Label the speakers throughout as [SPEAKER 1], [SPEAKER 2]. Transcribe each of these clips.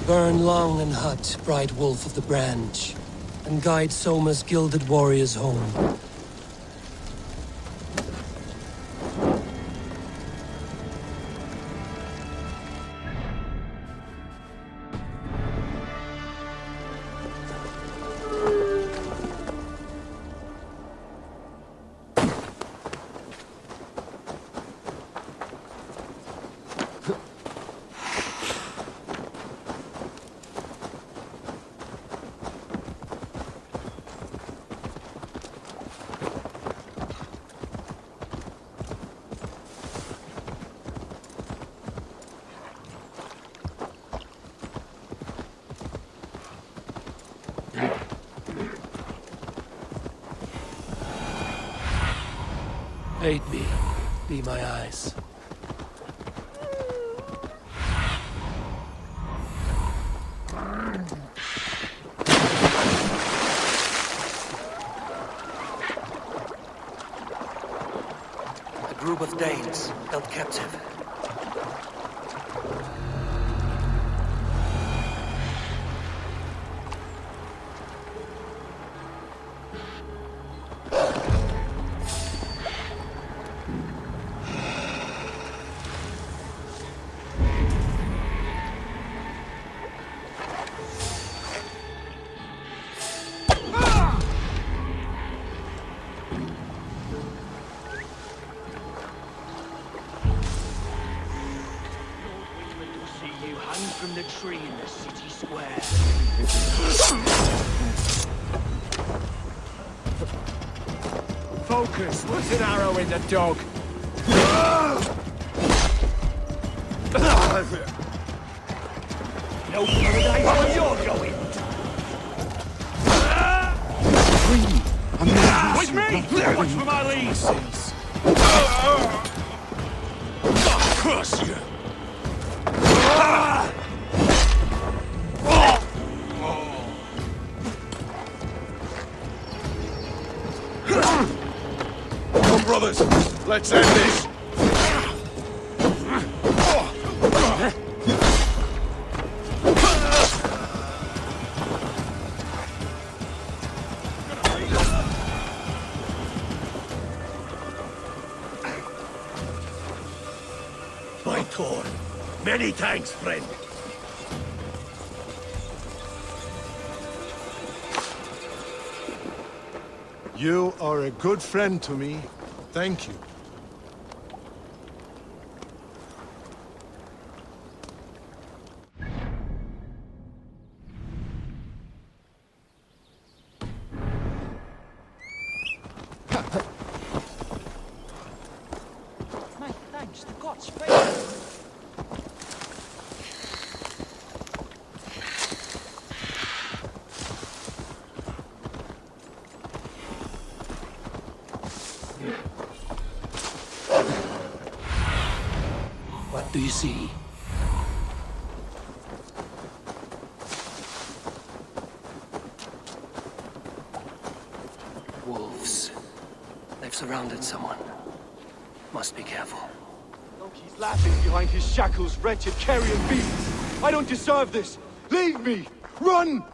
[SPEAKER 1] Burn long and hot, bright wolf of the branch, and guide Soma's gilded warriors home. Aid me, be my eyes. A group of Danes held captive.
[SPEAKER 2] From the tree in the city square.
[SPEAKER 3] Focus! What's an arrow in the dog?
[SPEAKER 2] No paradise where you're going. With me! Watch for my leads!
[SPEAKER 3] Curse you!
[SPEAKER 4] Come, brothers, let's end this!
[SPEAKER 2] By Thor, many thanks, friend.
[SPEAKER 4] You are a good friend to me. Thank you.
[SPEAKER 2] My thanks, the gods favor.
[SPEAKER 1] What do you see? Wolves. They've surrounded someone. Must be careful.
[SPEAKER 3] Loki's laughing behind his shackles, wretched carrion beasts. I don't deserve this. Leave me! Run!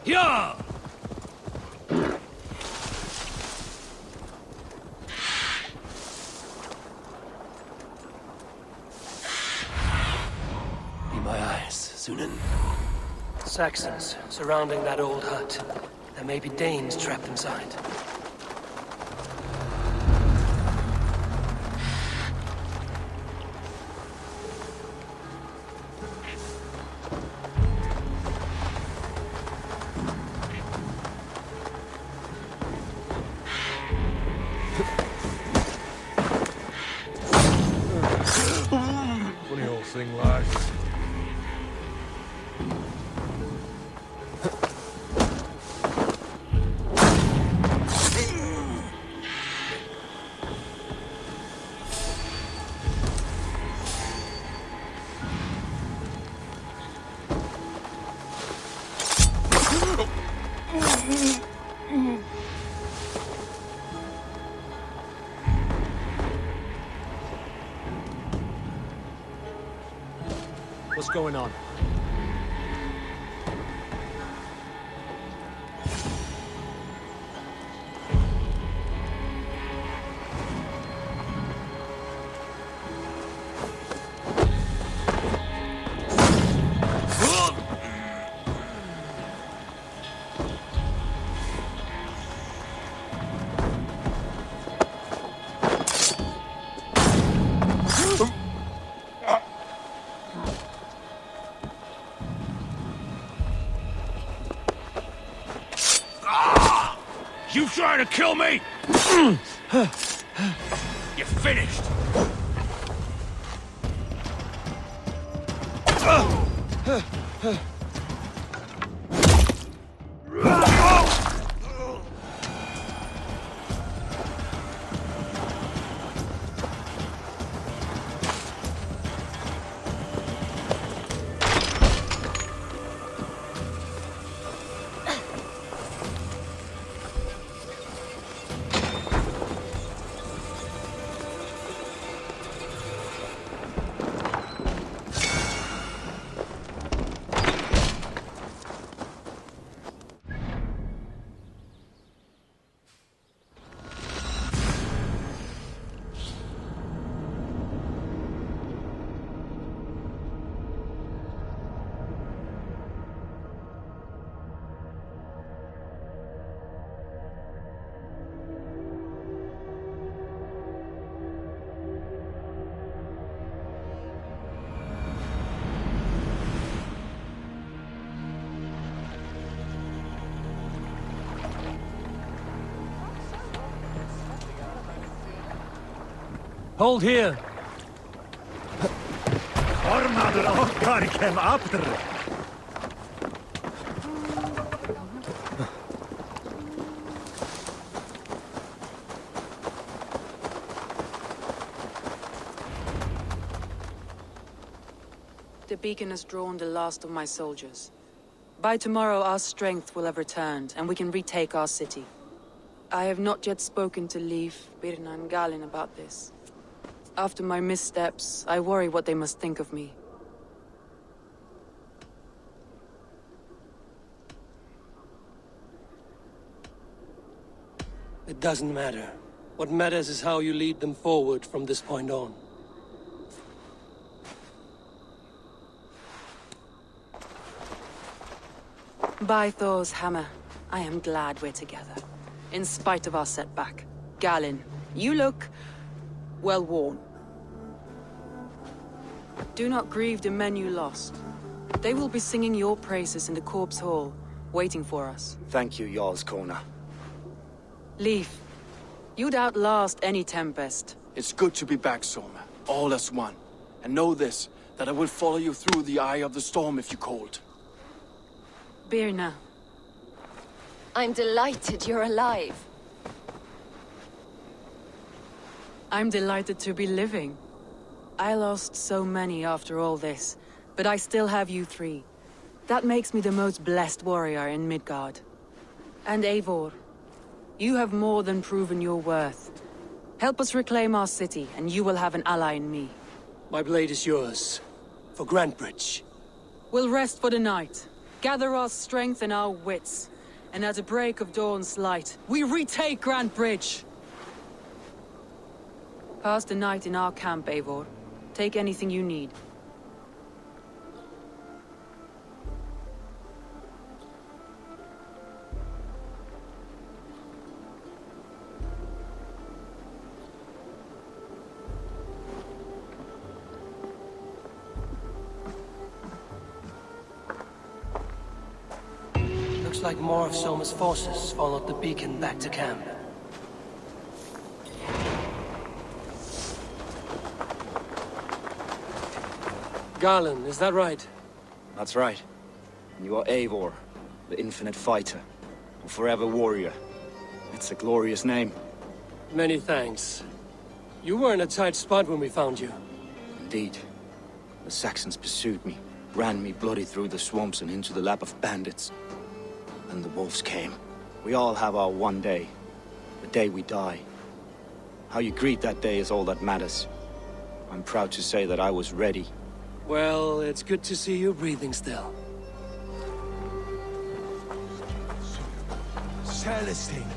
[SPEAKER 1] Yeah! Be my eyes, Sunan. Saxons surrounding that old hut. There may be Danes trapped inside.
[SPEAKER 4] Funny old thing, lad.
[SPEAKER 3] What's going on?
[SPEAKER 2] You trying to kill me? You're finished.
[SPEAKER 1] Hold here!
[SPEAKER 2] Ormader okkar kem after.
[SPEAKER 5] The beacon has drawn the last of my soldiers. By tomorrow our strength will have returned, and we can retake our city. I have not yet spoken to Leif, Birna and Galin about this. After my missteps, I worry what they must think of me.
[SPEAKER 1] It doesn't matter. What matters is how you lead them forward from this point on.
[SPEAKER 5] By Thor's hammer, I am glad we're together. In spite of our setback. Galin, you look well worn. Do not grieve the men you lost. They will be singing your praises in the corpse hall, waiting for us.
[SPEAKER 6] Thank you, Jarl's Kona.
[SPEAKER 5] Leif, you'd outlast any tempest.
[SPEAKER 6] It's good to be back, Soma. All as one. And know this, that I will follow you through the eye of the storm if you called.
[SPEAKER 5] Birna.
[SPEAKER 7] I'm delighted you're alive.
[SPEAKER 5] I'm delighted to be living. I lost so many after all this, but I still have you three. That makes me the most blessed warrior in Midgard. And Eivor, you have more than proven your worth. Help us reclaim our city, and you will have an ally in me.
[SPEAKER 1] My blade is yours. For Grantbridge.
[SPEAKER 5] We'll rest for the night, gather our strength and our wits, and at the break of dawn's light, we retake Grantbridge! Pass the night in our camp, Eivor. Take anything you need.
[SPEAKER 1] like more of Soma's forces followed the beacon back to camp. Garland, is that right?
[SPEAKER 8] That's right. You are Eivor, the infinite fighter, a forever warrior. It's a glorious name.
[SPEAKER 1] Many thanks. You were in a tight spot when we found you.
[SPEAKER 8] Indeed. The Saxons pursued me, ran me bloody through the swamps and into the lap of bandits. And the wolves came. We all have our one day. The day we die. How you greet that day is all that matters. I'm proud to say that I was ready.
[SPEAKER 1] Well, it's good to see you breathing still.
[SPEAKER 3] Celestine.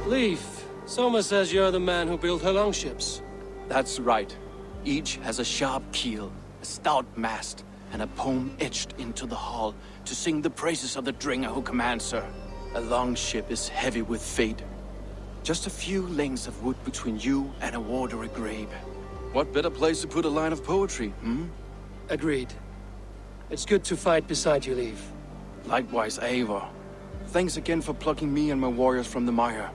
[SPEAKER 1] Leif, Soma says you're the man who built her longships.
[SPEAKER 6] That's right. Each has a sharp keel, a stout mast, and a poem etched into the hull to sing the praises of the Dringer who commands her. A longship is heavy with fate. Just a few lengths of wood between you and a watery grave. What better place to put a line of poetry, hmm?
[SPEAKER 1] Agreed. It's good to fight beside you, Leif.
[SPEAKER 6] Likewise, Eivor. Thanks again for plucking me and my warriors from the mire.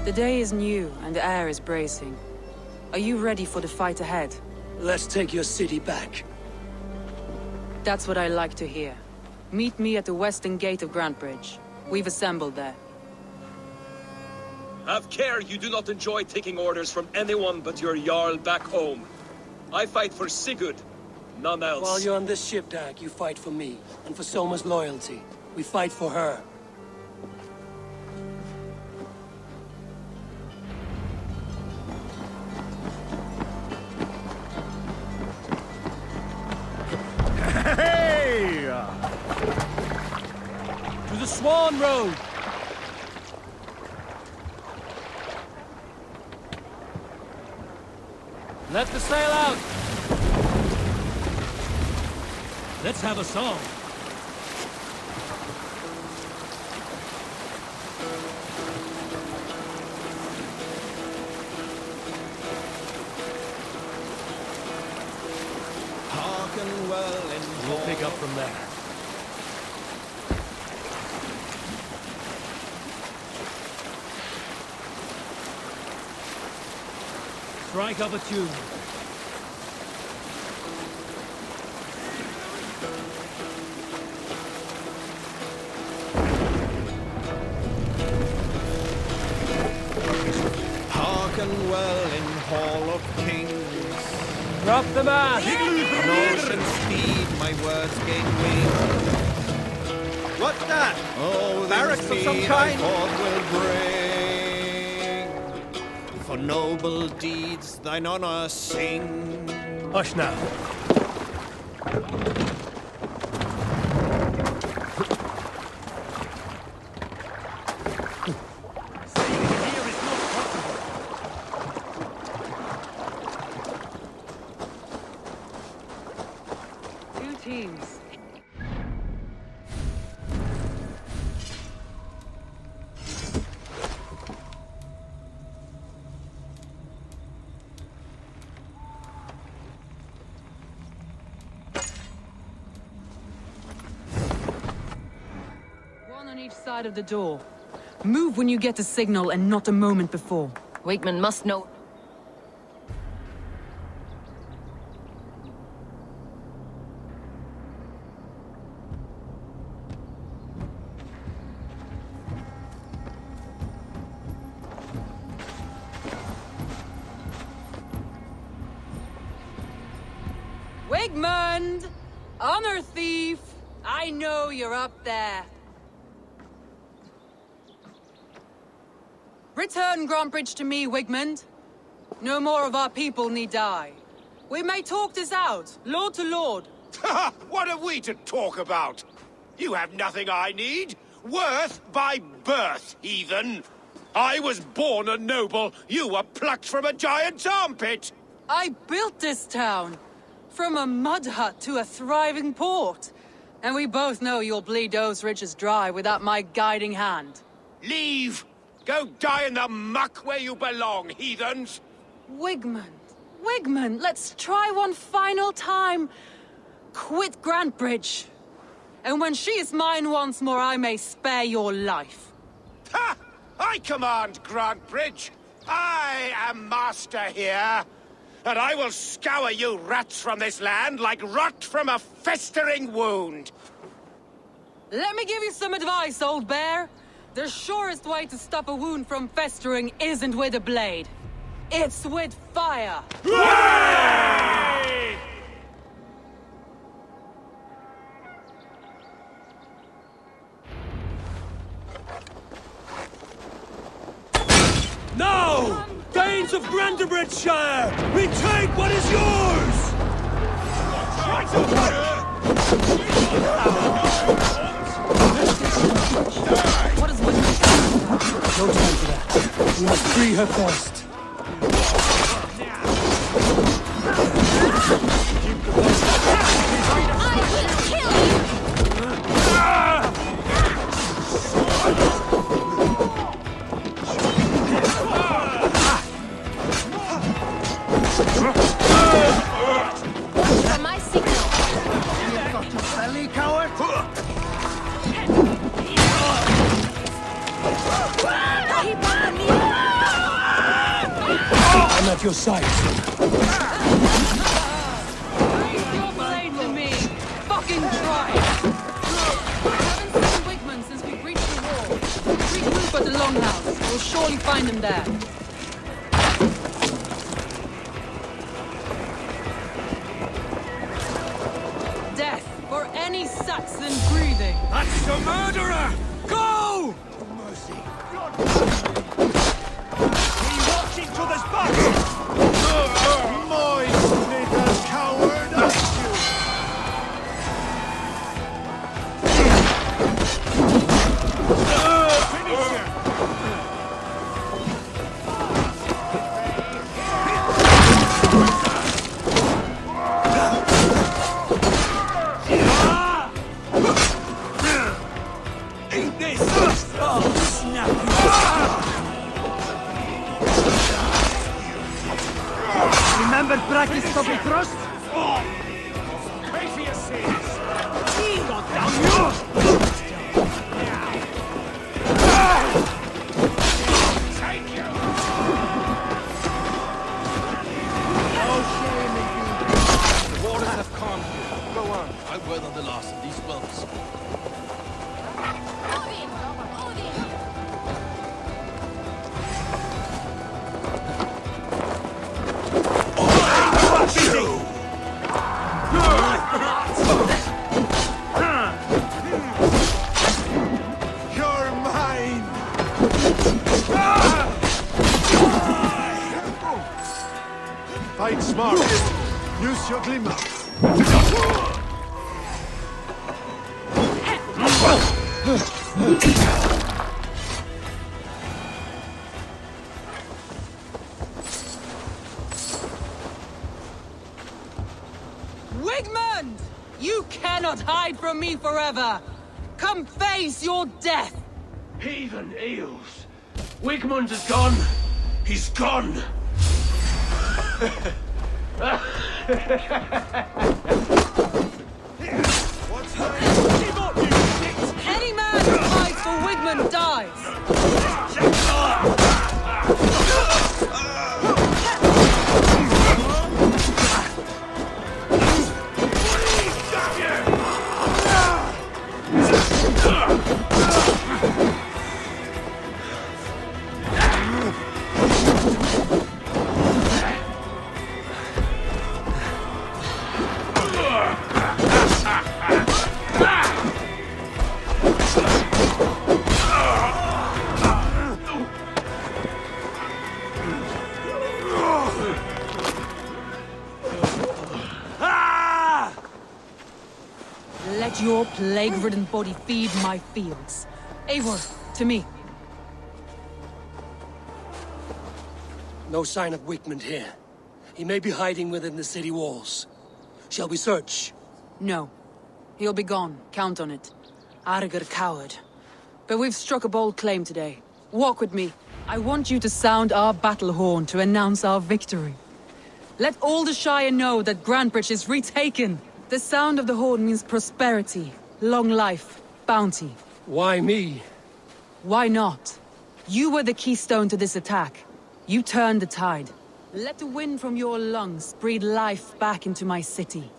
[SPEAKER 5] The day is new and the air is bracing. Are you ready for the fight ahead?
[SPEAKER 1] Let's take your city back.
[SPEAKER 5] That's what I like to hear. Meet me at the western gate of Grantbridge. We've assembled there.
[SPEAKER 9] Have care you do not enjoy taking orders from anyone but your Jarl back home. I fight for Sigurd, none else.
[SPEAKER 1] While you're on this ship, Dag, you fight for me, and for Soma's loyalty. We fight for her.
[SPEAKER 4] Hey!
[SPEAKER 1] To the Swan Road! Let the sail out! Let's have a song.
[SPEAKER 3] Hearken well and
[SPEAKER 1] We'll pick up from there. Strike up a tune.
[SPEAKER 3] Hearken well in Hall of Kings.
[SPEAKER 1] Drop the mast!
[SPEAKER 3] Motion speed, my words gain wing.
[SPEAKER 10] What's that?
[SPEAKER 3] Oh,
[SPEAKER 10] Barracks of some
[SPEAKER 3] speed
[SPEAKER 10] kind?
[SPEAKER 3] I forth will bring. For noble deeds thine honor sing.
[SPEAKER 1] Hush now.
[SPEAKER 5] Two teams. One on each side of the door. Move when you get the signal and not a moment before.
[SPEAKER 7] Wigman must know.
[SPEAKER 5] Wigmund! Honor thief! I know you're up there. Return Grantbridge to me, Wigmund. No more of our people need die. We may talk this out, lord to lord.
[SPEAKER 2] What have we to talk about? You have nothing I need. Worth by birth, heathen. I was born a noble. You were plucked from a giant's armpit.
[SPEAKER 5] I built this town. From a mud hut to a thriving port. And we both know you'll bleed those riches dry without my guiding hand.
[SPEAKER 2] Leave Go die in the muck where you belong, heathens!
[SPEAKER 5] Wigmund, Wigmund, let's try one final time. Quit Grantbridge. And when she is mine once more, I may spare your life.
[SPEAKER 2] Ha! I command Grantbridge! I am master here! And I will scour you rats from this land like rot from a festering wound!
[SPEAKER 5] Let me give you some advice, old bear. The surest way to stop a wound from festering isn't with a blade. It's with fire!
[SPEAKER 2] Hooray!
[SPEAKER 1] Now! Danes of Brandenburgshire! Retake what is yours!
[SPEAKER 5] What is Wigmund?
[SPEAKER 1] No time for that. We must free her first. I'm at your side, son.
[SPEAKER 5] Raise your blade to me! Fucking try it! Haven't seen Wigmund since we breached the wall. Regroup at the Longhouse. We'll surely find him there. Death for any Saxon breathing!
[SPEAKER 1] That's the murderer! Go!
[SPEAKER 2] Mercy.
[SPEAKER 1] He walks into this box!
[SPEAKER 4] My little coward!
[SPEAKER 1] Eat this! Oh, snap!
[SPEAKER 10] Remember practice to be trust?
[SPEAKER 2] Crazy as sins!
[SPEAKER 10] Got down you!
[SPEAKER 2] Take you!
[SPEAKER 10] No shame in you.
[SPEAKER 6] The waters have calmed.
[SPEAKER 10] Go on.
[SPEAKER 6] I weather the last of these wells.
[SPEAKER 4] You're mine! Fight smart. Use your glimmer.
[SPEAKER 5] Wigmund! You cannot hide from me forever! Come face your death!
[SPEAKER 1] Heathen eels! Wigmund is gone! He's gone!
[SPEAKER 5] Any man who fights for Wigmund dies! Let your plague-ridden body feed my fields. Eivor, to me.
[SPEAKER 1] No sign of Wigmund here. He may be hiding within the city walls. Shall we search?
[SPEAKER 5] No. He'll be gone. Count on it. Arger coward. But we've struck a bold claim today. Walk with me. I want you to sound our battle horn to announce our victory. Let all the Shire know that Grantbridge is retaken. The sound of the horn means prosperity, long life, bounty.
[SPEAKER 1] Why me?
[SPEAKER 5] Why not? You were the keystone to this attack. You turned the tide. Let the wind from your lungs breathe life back into my city.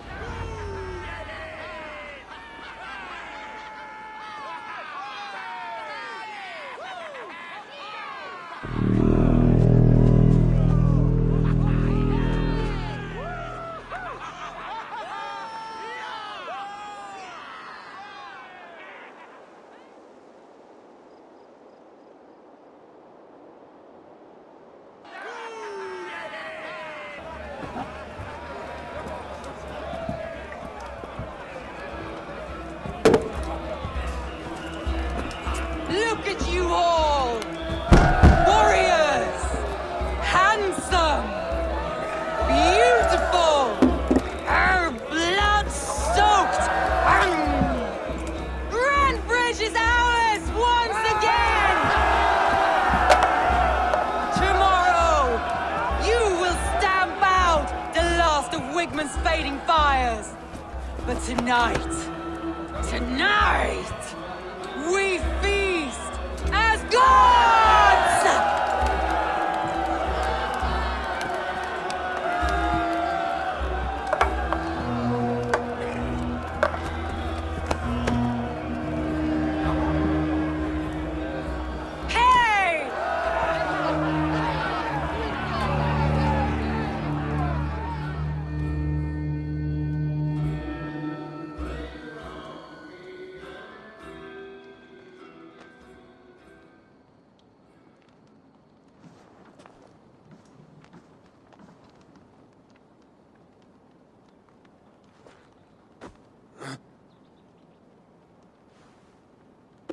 [SPEAKER 5] Look at you all! Warriors! Handsome! Beautiful! Blood-soaked! Grantbridge is ours once again! Tomorrow, you will stamp out the last of Wigman's fading fires. But tonight, we feast as gods! Hey!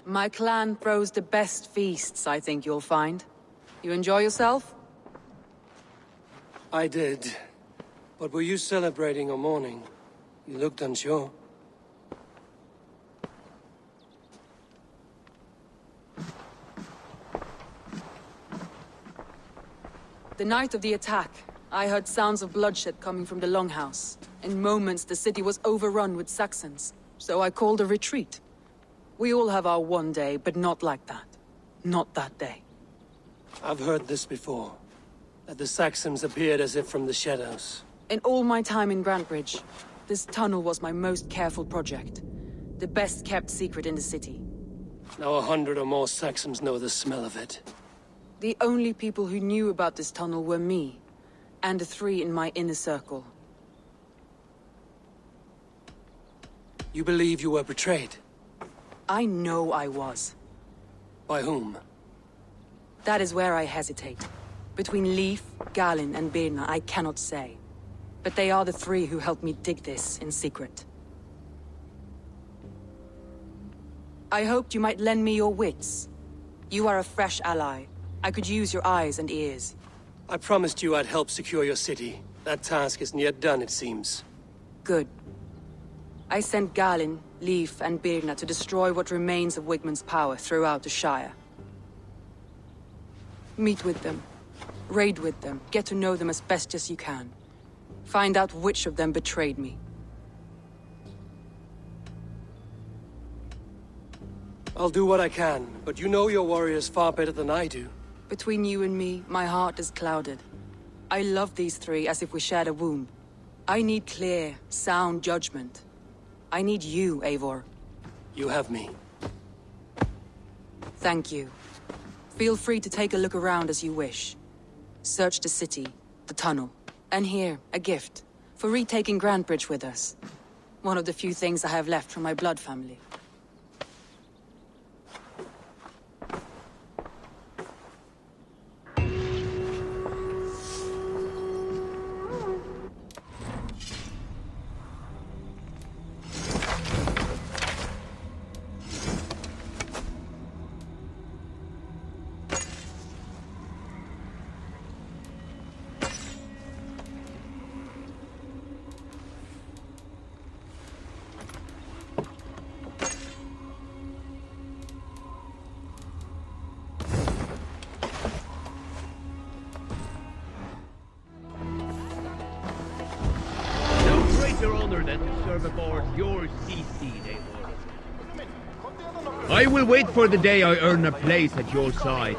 [SPEAKER 5] My clan throws the best feasts, I think you'll find. You enjoy yourself?
[SPEAKER 1] I did. But were you celebrating or mourning? You looked unsure.
[SPEAKER 5] The night of the attack, I heard sounds of bloodshed coming from the Longhouse. In moments, the city was overrun with Saxons, so I called a retreat. We all have our one day, but not like that. Not that day.
[SPEAKER 1] I've heard this before. That the Saxons appeared as if from the shadows.
[SPEAKER 5] In all my time in Grantbridge, this tunnel was my most careful project. The best kept secret in the city.
[SPEAKER 1] Now 100 or more Saxons know the smell of it.
[SPEAKER 5] The only people who knew about this tunnel were me, and the 3 in my inner circle.
[SPEAKER 1] You believe you were betrayed?
[SPEAKER 5] I know I was.
[SPEAKER 1] By whom?
[SPEAKER 5] That is where I hesitate. Between Leif, Galin, and Birna, I cannot say. But they are the 3 who helped me dig this in secret. I hoped you might lend me your wits. You are a fresh ally. I could use your eyes and ears.
[SPEAKER 1] I promised you I'd help secure your city. That task isn't yet done, it seems.
[SPEAKER 5] Good. I sent Galin, Leif, and Birna to destroy what remains of Wigman's power throughout the Shire. Meet with them. Raid with them. Get to know them as best as you can. Find out which of them betrayed me.
[SPEAKER 1] I'll do what I can, but you know your warriors far better than I do.
[SPEAKER 5] Between you and me, my heart is clouded. I love these 3 as if we shared a womb. I need clear, sound judgment. I need you, Eivor.
[SPEAKER 1] You have me.
[SPEAKER 5] Thank you. Feel free to take a look around as you wish. Search the city, the tunnel, and here, a gift, for retaking Grantbridge with us. One of the few things I have left from my blood family.
[SPEAKER 11] than to serve aboard your CC, they will. I will wait for the day I earn a place at your side.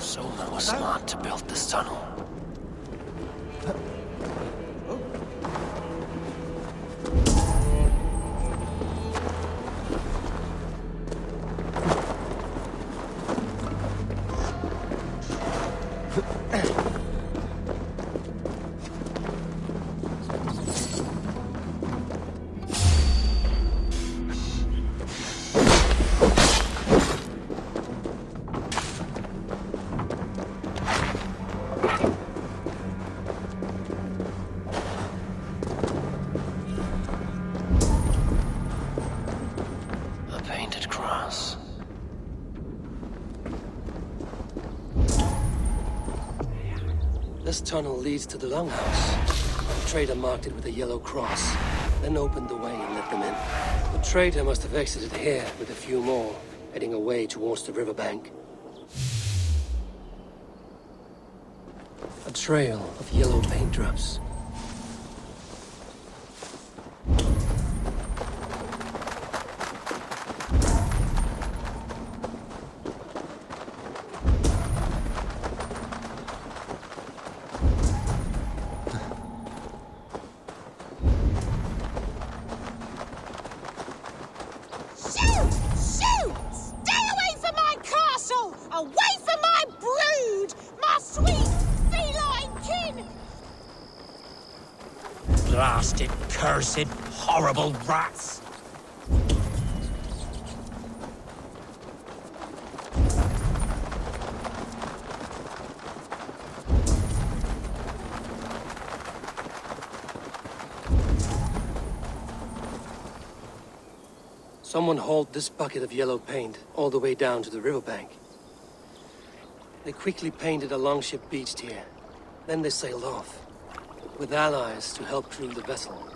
[SPEAKER 1] Solar was smart to build this tunnel. This tunnel leads to the longhouse. The trader marked it with a yellow cross, then opened the way and let them in. The trader must have exited here with a few more, heading away towards the riverbank. A trail of yellow paint drops.
[SPEAKER 12] Blasted, cursed, horrible rats!
[SPEAKER 1] Someone hauled this bucket of yellow paint all the way down to the riverbank. They quickly painted a longship beached here. Then they sailed off, with allies to help crew the vessel.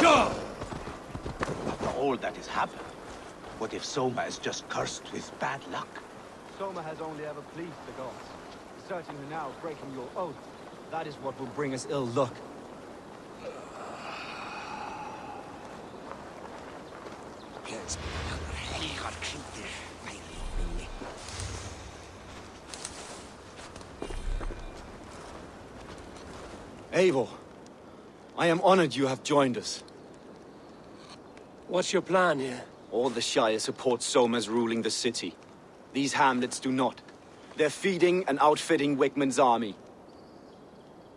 [SPEAKER 8] After all that has happened, what if Soma is just cursed with bad luck?
[SPEAKER 3] Soma has only ever pleased the gods. Deserting her now, breaking your oath. That is what will bring us ill luck.
[SPEAKER 8] Eivor, I am honored you have joined us.
[SPEAKER 1] What's your plan here?
[SPEAKER 8] All the Shire support Soma's ruling the city. These hamlets do not. They're feeding and outfitting Wickman's army.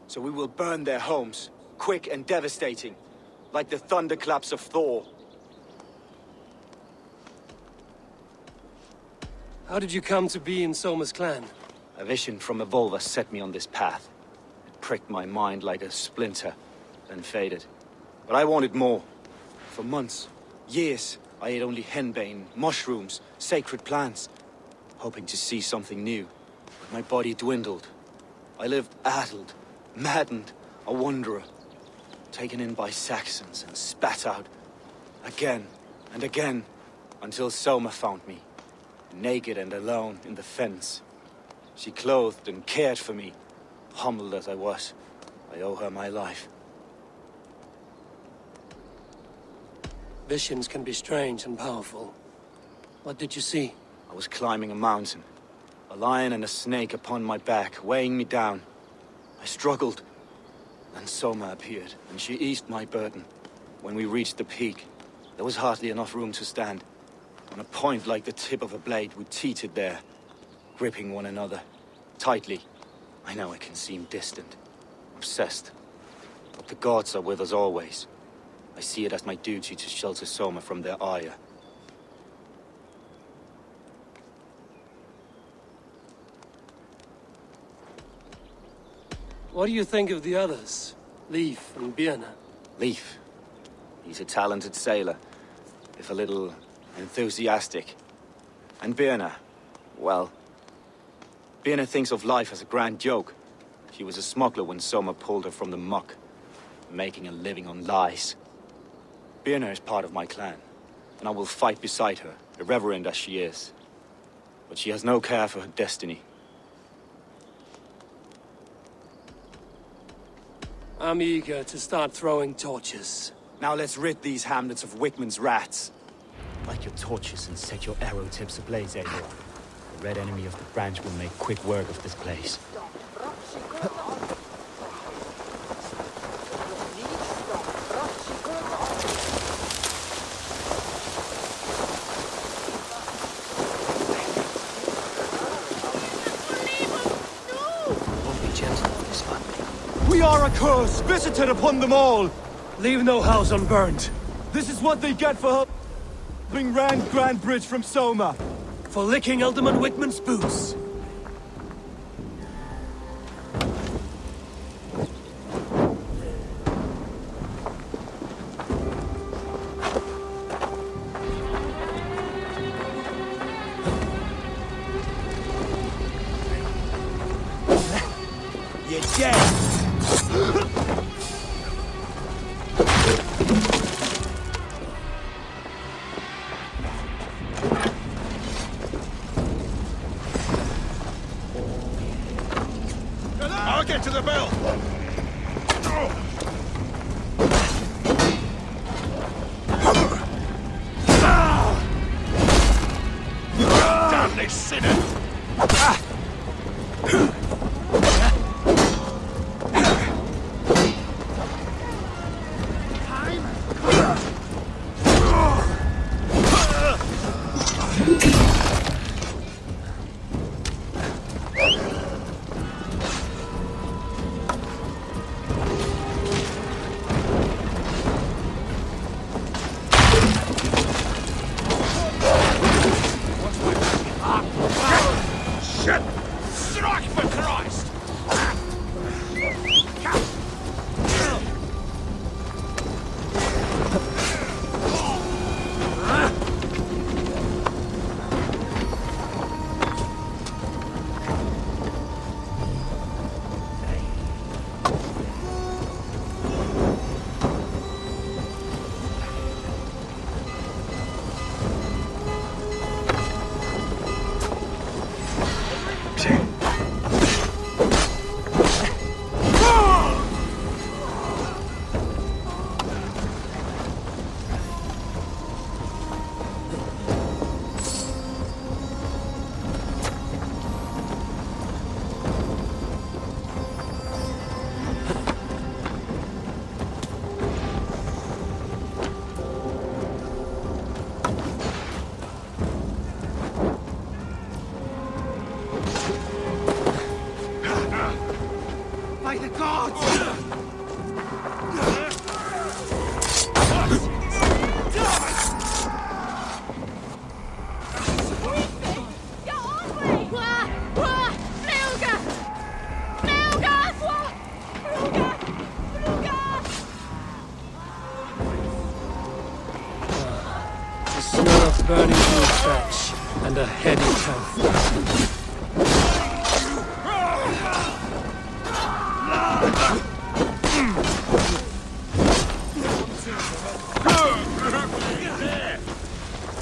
[SPEAKER 8] So we will burn their homes, quick and devastating, like the thunderclaps of Thor.
[SPEAKER 1] How did you come to be in Soma's clan?
[SPEAKER 8] A vision from Evolva set me on this path. It pricked my mind like a splinter, then faded. But I wanted more. For months, years, I ate only henbane, mushrooms, sacred plants, hoping to see something new. But my body dwindled. I lived addled, maddened, a wanderer, taken in by Saxons and spat out again and again, until Soma found me, naked and alone in the fens. She clothed and cared for me, humbled as I was. I owe her my life.
[SPEAKER 1] Visions can be strange and powerful. What did you see?
[SPEAKER 8] I was climbing a mountain. A lion and a snake upon my back, weighing me down. I struggled. Then Soma appeared, and she eased my burden. When we reached the peak, there was hardly enough room to stand. On a point like the tip of a blade, we teetered there, gripping one another, tightly. I know it can seem distant, obsessed. But the gods are with us always. I see it as my duty to shelter Soma from their ire.
[SPEAKER 1] What do you think of the others? Leif and Birna?
[SPEAKER 8] Leif. He's a talented sailor, if a little enthusiastic. And Birna, well... Birna thinks of life as a grand joke. She was a smuggler when Soma pulled her from the muck, making a living on lies. Birna is part of my clan, and I will fight beside her, irreverent as she is. But she has no care for her destiny.
[SPEAKER 1] I'm eager to start throwing torches.
[SPEAKER 8] Now let's rid these hamlets of Wickman's rats. Light your torches and set your arrow tips ablaze, Eivor. The red enemy of the branch will make quick work of this place.
[SPEAKER 3] We are a curse visited upon them all!
[SPEAKER 1] Leave no house unburned.
[SPEAKER 3] This is what they get for helping Rand Grandbridge from Soma.
[SPEAKER 1] For licking Alderman Wickman's boots.
[SPEAKER 3] You're dead!
[SPEAKER 2] I'll get to the bell! Damn this sinner! Shit! Strike for Christ!
[SPEAKER 1] The smell of burning blue thatch and a heady mouth.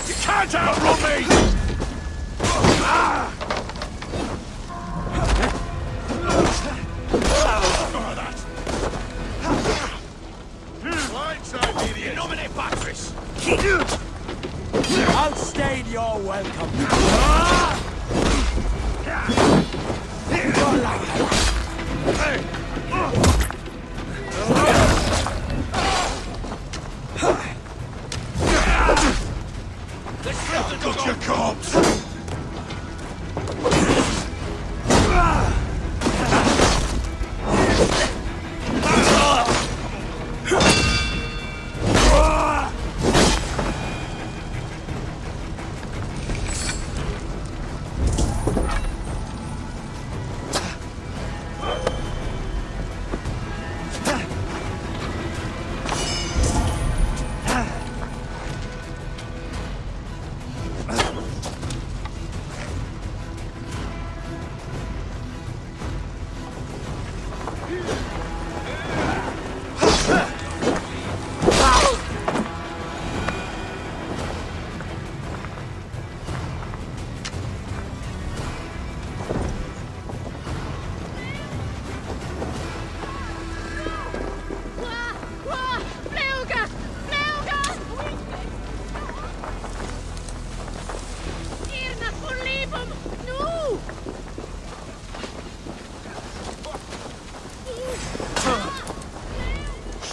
[SPEAKER 2] You can't outrun me! Nominate Batteries!
[SPEAKER 12] I'll stain your welcome.
[SPEAKER 2] Got your corpse!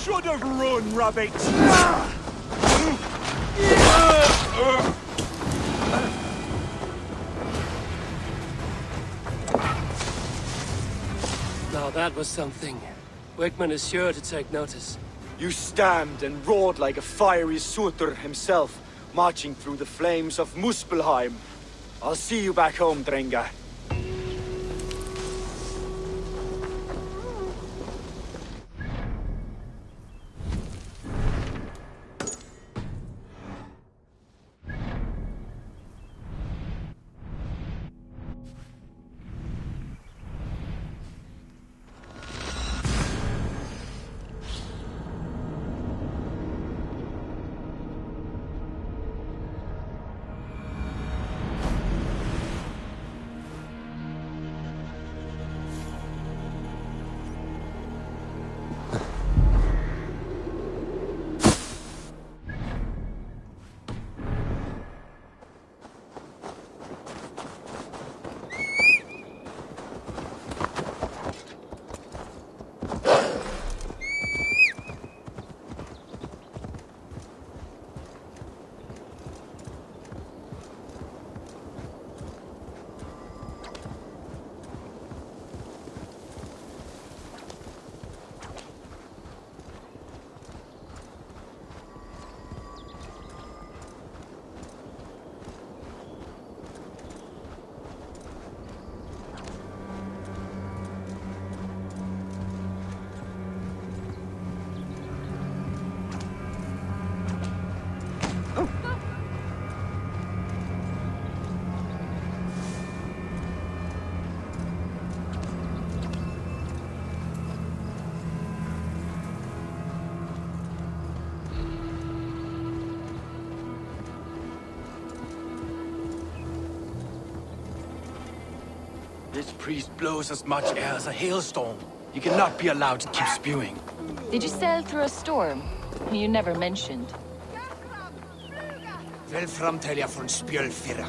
[SPEAKER 3] Should have run, rabbit!
[SPEAKER 1] Now that was something. Wickman is sure to take notice.
[SPEAKER 8] You stamped and roared like a fiery Surtur himself, marching through the flames of Muspelheim. I'll see you back home, Drenga.
[SPEAKER 6] This priest blows as much air as a hailstorm. He cannot be allowed to keep spewing.
[SPEAKER 7] Did you sail through a storm? You never mentioned.
[SPEAKER 12] Vel framtelja från spjölfirra.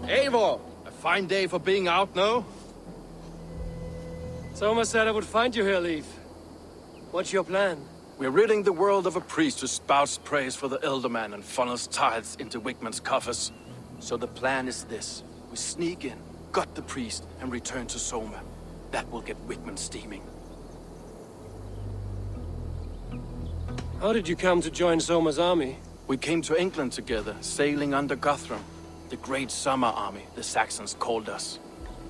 [SPEAKER 6] Eivor! A fine day for being out, no?
[SPEAKER 1] Soma said I would find you here, Leaf. What's your plan?
[SPEAKER 6] We're ridding the world of a priest who spouts praise for the Elderman and funnels tithes into Wickman's coffers. So the plan is this. We sneak in, gut the priest, and return to Soma. That will get Wickman steaming.
[SPEAKER 1] How did you come to join Soma's army?
[SPEAKER 6] We came to England together, sailing under Guthrum. The Great Summer Army, the Saxons called us.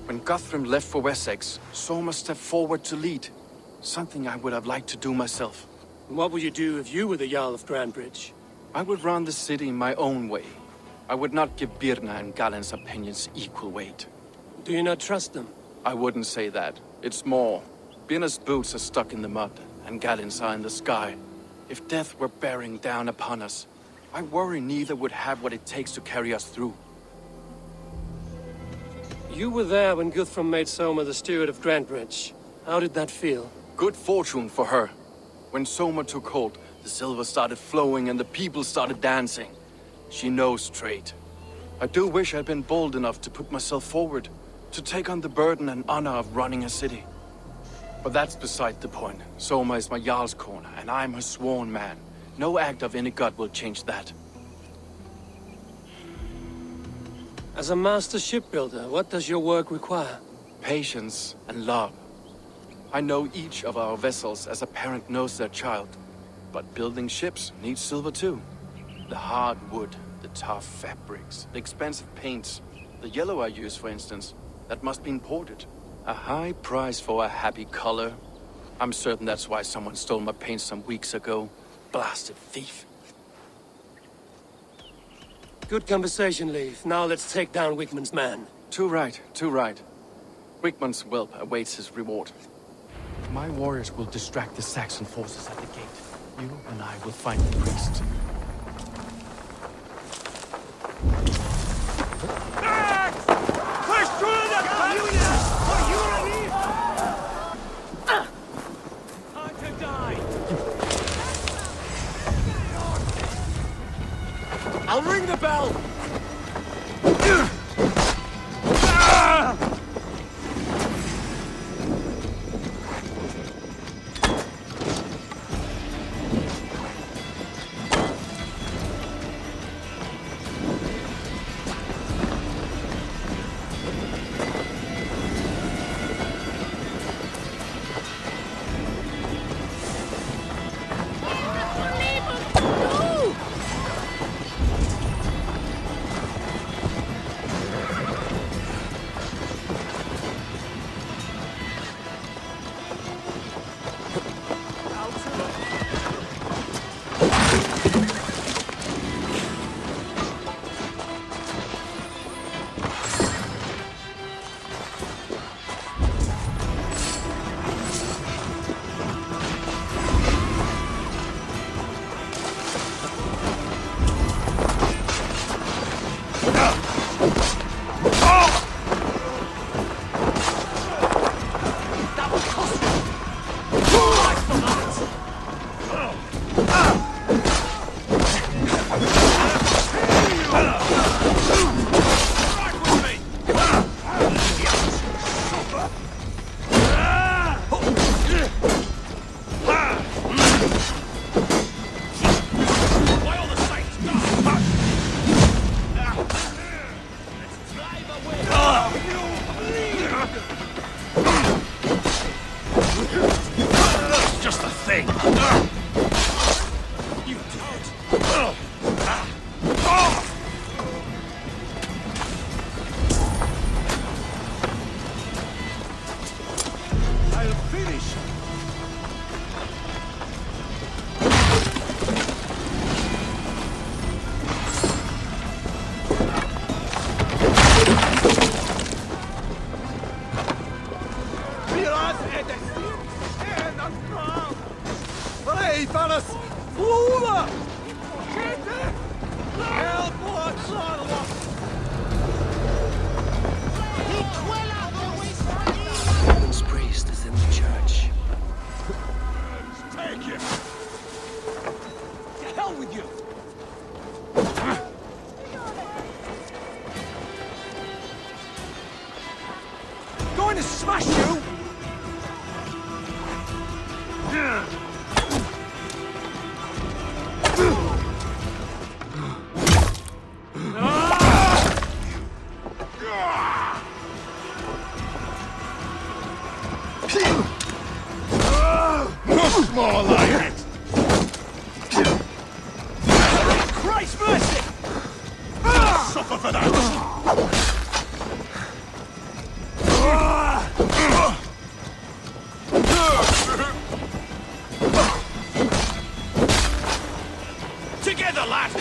[SPEAKER 6] When Guthrum left for Wessex, Soma stepped forward to lead. Something I would have liked to do myself.
[SPEAKER 1] And what would you do if you were the Jarl of Grandbridge?
[SPEAKER 6] I would run the city my own way. I would not give Birna and Galen's opinions equal weight.
[SPEAKER 1] Do you not trust them?
[SPEAKER 6] I wouldn't say that. It's more. Birna's boots are stuck in the mud, and Galen's are in the sky. If death were bearing down upon us, I worry neither would have what it takes to carry us through.
[SPEAKER 1] You were there when Guthrum made Soma the steward of Grantbridge. How did that feel?
[SPEAKER 6] Good fortune for her. When Soma took hold, the silver started flowing and the people started dancing. She knows trade. I do wish I'd been bold enough to put myself forward, to take on the burden and honor of running a city. But that's beside the point. Soma is my Jarl's corner, and I'm her sworn man. No act of any god will change that.
[SPEAKER 1] As a master shipbuilder, what does your work require?
[SPEAKER 6] Patience and love. I know each of our vessels as a parent knows their child. But building ships needs silver too. The hard wood, the tough fabrics, the expensive paints. The yellow I use, for instance, that must be imported. A high price for a happy color. I'm certain that's why someone stole my paint some weeks ago. Blasted thief.
[SPEAKER 1] Good conversation, Leif. Now let's take down Wigmund's man.
[SPEAKER 6] Too right, too right. Wigmund's whelp awaits his reward. My warriors will distract the Saxon forces at the gate. You and I will find the priest.
[SPEAKER 10] I'll ring the bell! Going to smash you!
[SPEAKER 2] More like it!
[SPEAKER 10] Christ mercy!
[SPEAKER 2] Suffer for that! Together, lad!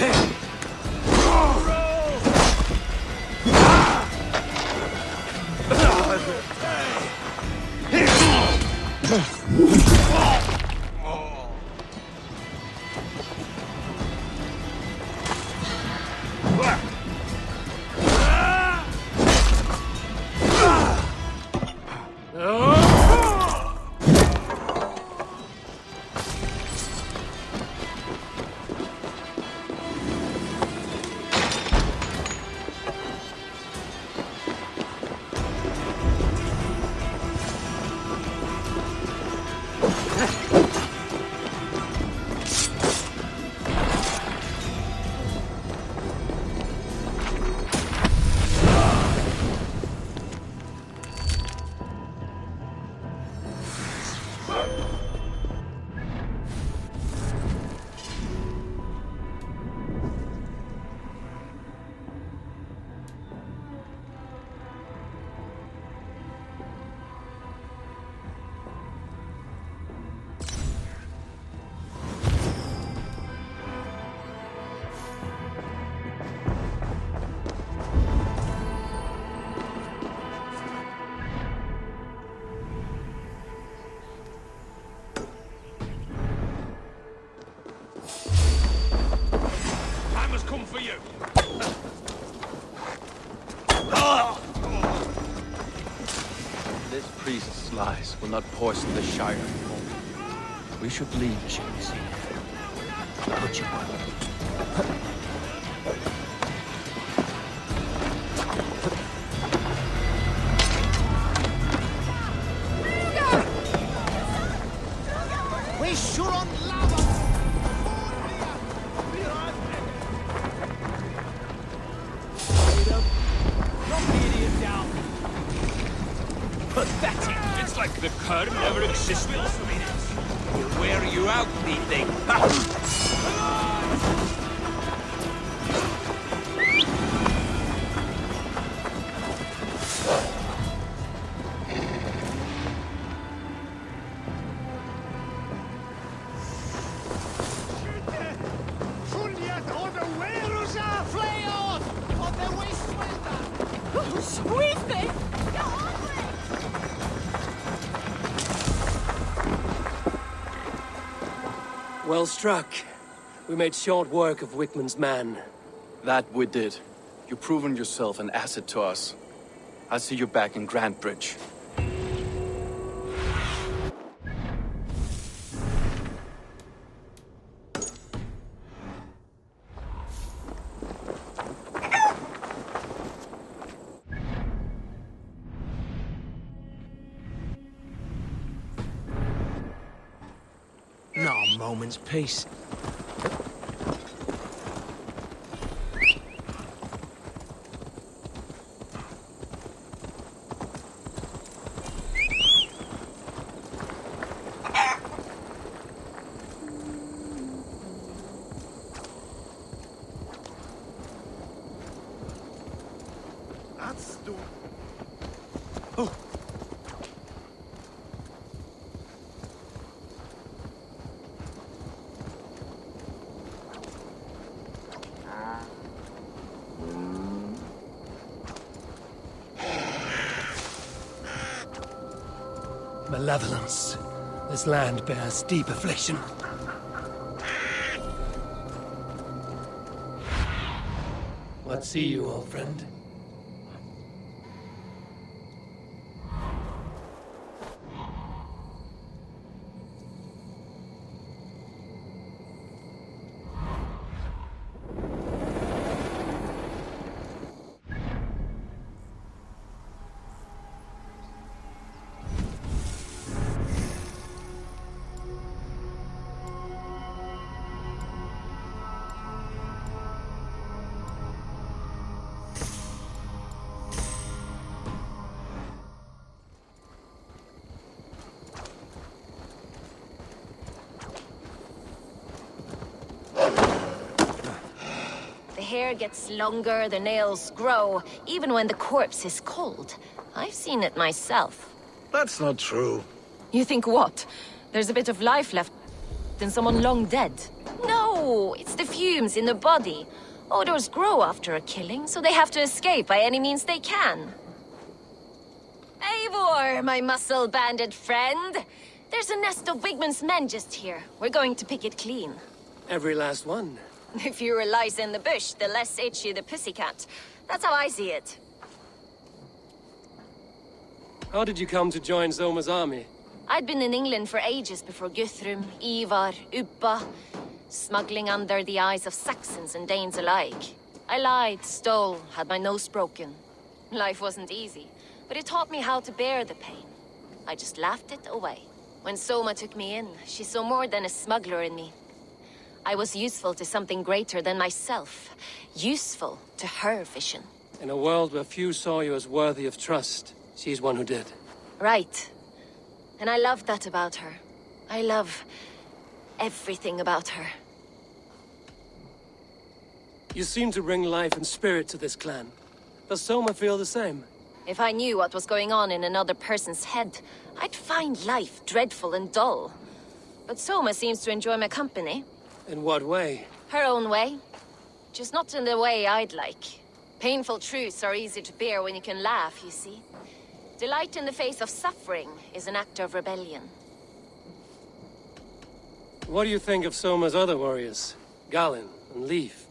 [SPEAKER 2] Come for you!
[SPEAKER 6] This priest's lies will not poison the Shire. We should leave, James. Put your
[SPEAKER 12] We sure on lava!
[SPEAKER 10] Pathetic! It's like the curd never existed. We'll wear you out, thing.
[SPEAKER 1] Well struck. We made short work of Wickman's man.
[SPEAKER 6] That we did. You've proven yourself an asset to us. I'll see you back in Grantbridge.
[SPEAKER 12] No moment's peace.
[SPEAKER 1] Malevolence. This land bears deep affliction. What see you, old friend?
[SPEAKER 13] The hair gets longer, the nails grow, even when the corpse is cold. I've seen it myself.
[SPEAKER 4] That's not true.
[SPEAKER 13] You think what? There's a bit of life left in someone long dead? No, it's the fumes in the body. Odors grow after a killing, so they have to escape by any means they can. Eivor, my muscle-banded friend. There's a nest of Wigman's men just here. We're going to pick it clean.
[SPEAKER 1] Every last one.
[SPEAKER 13] The fewer lice in the bush, the less itchy the pussycat. That's how I see it.
[SPEAKER 1] How did you come to join Zoma's army?
[SPEAKER 13] I'd been in England for ages before Guthrum, Ivar, Ubba, smuggling under the eyes of Saxons and Danes alike. I lied, stole, had my nose broken. Life wasn't easy, but it taught me how to bear the pain. I just laughed it away. When Soma took me in, she saw more than a smuggler in me. I was useful to something greater than myself. Useful to her vision.
[SPEAKER 1] In a world where few saw you as worthy of trust, she's one who did.
[SPEAKER 13] Right. And I love that about her. I love everything about her.
[SPEAKER 1] You seem to bring life and spirit to this clan. Does Soma feel the same?
[SPEAKER 13] If I knew what was going on in another person's head, I'd find life dreadful and dull. But Soma seems to enjoy my company.
[SPEAKER 1] In what way?
[SPEAKER 13] Her own way. Just not in the way I'd like. Painful truths are easy to bear when you can laugh, you see. Delight in the face of suffering is an act of rebellion.
[SPEAKER 1] What do you think of Soma's other warriors? Galen and Leaf?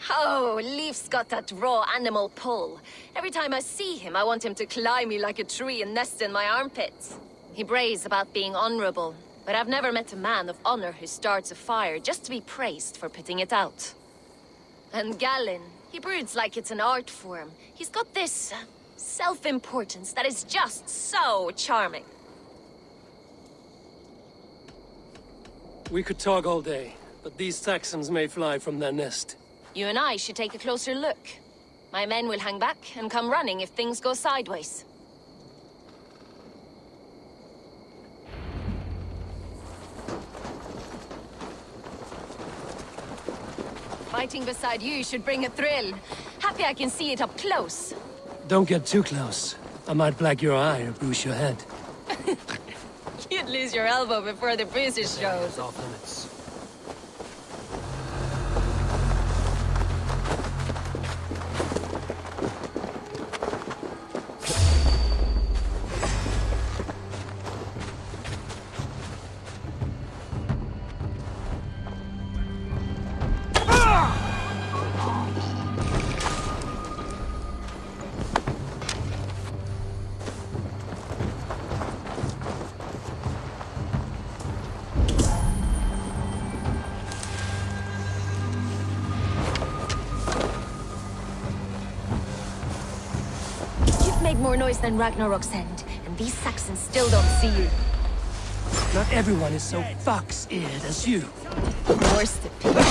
[SPEAKER 13] Oh, Leaf's got that raw animal pull. Every time I see him, I want him to climb me like a tree and nest in my armpits. He brays about being honorable, but I've never met a man of honor who starts a fire just to be praised for putting it out. And Galen, he broods like it's an art form. He's got this self-importance that is just so charming.
[SPEAKER 1] We could talk all day, but these Saxons may fly from their nest.
[SPEAKER 13] You and I should take a closer look. My men will hang back and come running if things go sideways. Fighting beside you should bring a thrill. Happy I can see it up close.
[SPEAKER 1] Don't get too close. I might black your eye or bruise your head.
[SPEAKER 13] You'd lose your elbow before the bruises showed.
[SPEAKER 1] It's off limits.
[SPEAKER 13] More noise than Ragnarok's end, and these Saxons still don't see you.
[SPEAKER 1] Not everyone is so fox-eared as you.
[SPEAKER 13] Worst of people.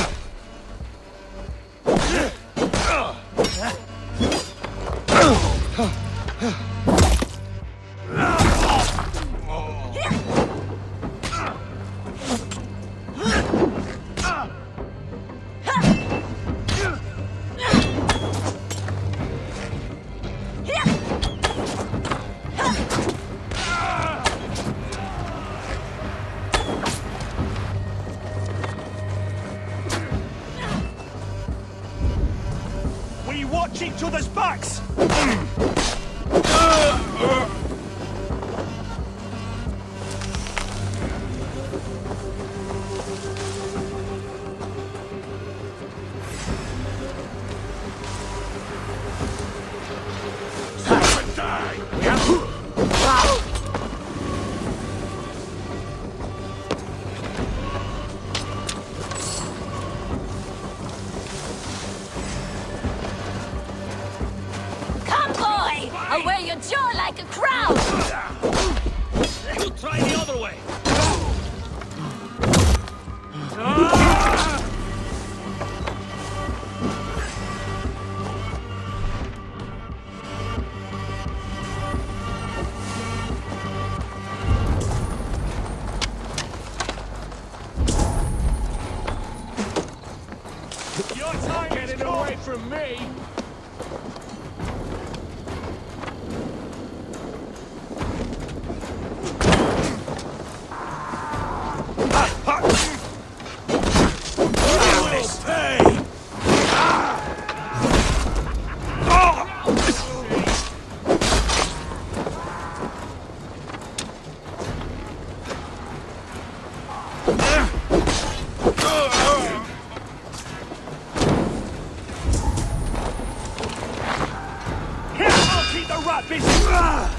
[SPEAKER 3] Watch each other's backs!
[SPEAKER 13] I'll wear your jaw like a crown!
[SPEAKER 10] We'll try the other way!
[SPEAKER 3] Your time getting away from me! no rat business!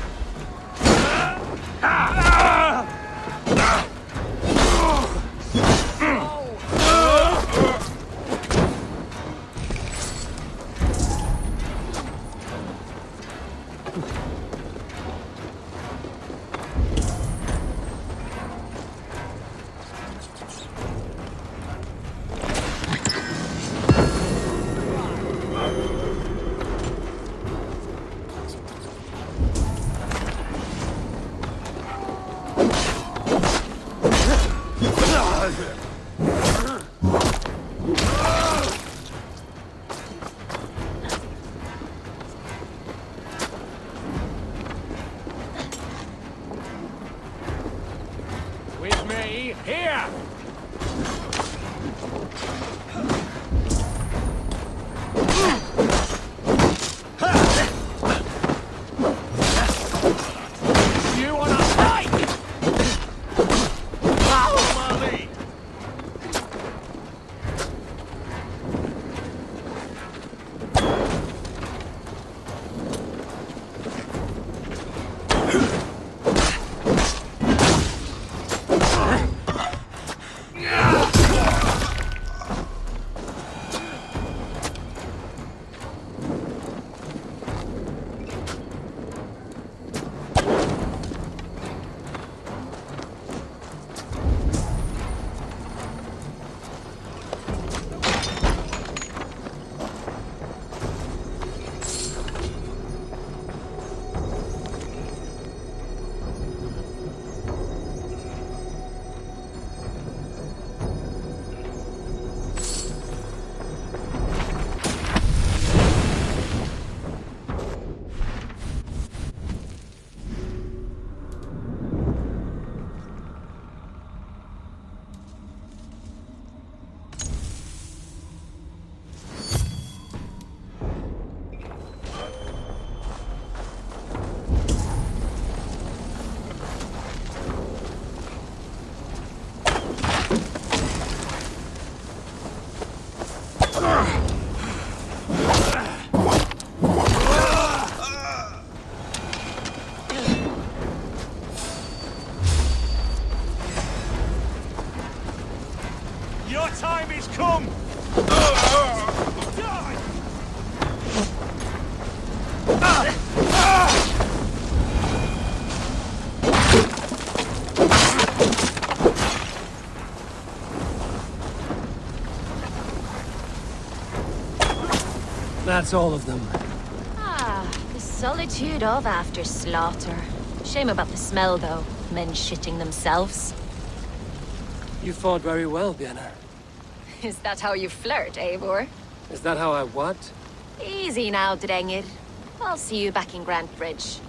[SPEAKER 10] With me, here!
[SPEAKER 3] You wanna fight? Follow my lead! Your time is come!
[SPEAKER 1] That's all of them.
[SPEAKER 13] Ah, the solitude of after slaughter. Shame about the smell, though. Men shitting themselves.
[SPEAKER 1] You fought very well, Björnar.
[SPEAKER 13] Is that how you flirt, Eivor?
[SPEAKER 1] Is that how I what?
[SPEAKER 13] Easy now, Drengir. I'll see you back in Grant Bridge.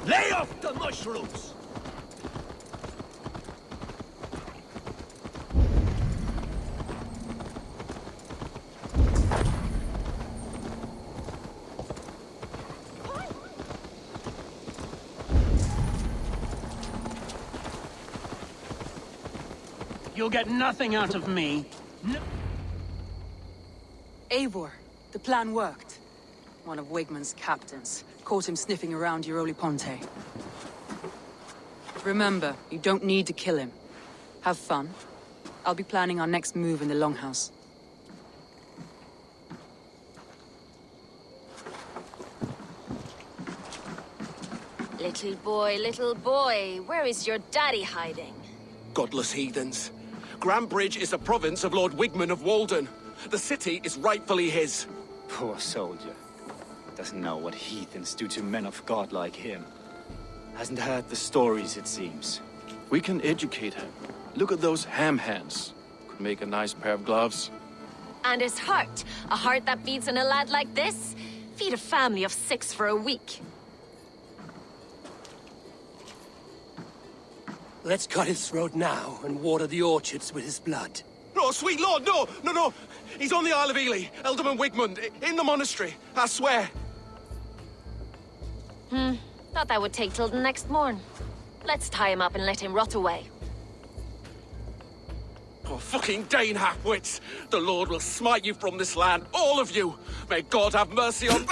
[SPEAKER 10] Lay off the mushrooms!
[SPEAKER 12] You'll get nothing out of me.
[SPEAKER 5] Eivor, the plan worked. One of Wigmund's captains caught him sniffing around Euroli Ponte. Remember, you don't need to kill him. Have fun. I'll be planning our next move in the Longhouse.
[SPEAKER 13] Little boy, where is your daddy hiding?
[SPEAKER 6] Godless heathens. Grambridge is a province of Lord Wigmund of Walden. The city is rightfully his.
[SPEAKER 8] Poor soldier. Doesn't know what heathens do to men of God like him. Hasn't heard the stories, it seems.
[SPEAKER 6] We can educate him. Look at those ham hands. Could make a nice pair of gloves.
[SPEAKER 13] And his heart. A heart that beats in a lad like this? Feed a family of 6 for a week.
[SPEAKER 1] Let's cut his throat now and water the orchards with his blood.
[SPEAKER 6] No, sweet lord, no, no, no. He's on the Isle of Ely, Ealdorman Wigmund, in the monastery, I swear.
[SPEAKER 13] Thought that would take till the next morn. Let's tie him up and let him rot away.
[SPEAKER 6] Oh, fucking Dane half-wits! The Lord will smite you from this land, all of you! May God have mercy on...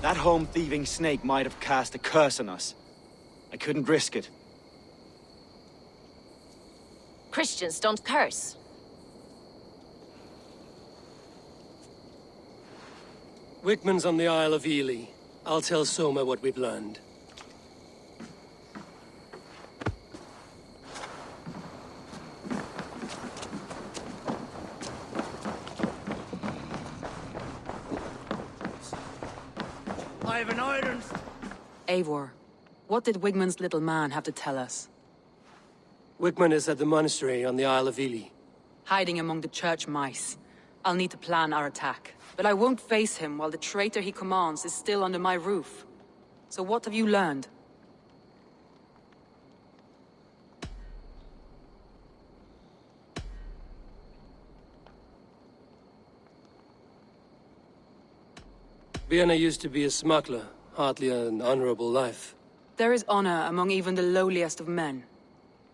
[SPEAKER 8] That home-thieving snake might have cast a curse on us. I couldn't risk it.
[SPEAKER 13] Christians don't curse.
[SPEAKER 1] Wigmund's on the Isle of Ely. I'll tell Soma what we've learned.
[SPEAKER 12] I have an iron...
[SPEAKER 5] Eivor, what did Wigmund's little man have to tell us?
[SPEAKER 1] Wigmund is at the monastery on the Isle of Ely.
[SPEAKER 5] Hiding among the church mice. I'll need to plan our attack. But I won't face him while the traitor he commands is still under my roof. So what have you learned?
[SPEAKER 1] Birna used to be a smuggler, hardly an honorable life.
[SPEAKER 5] There is honor among even the lowliest of men.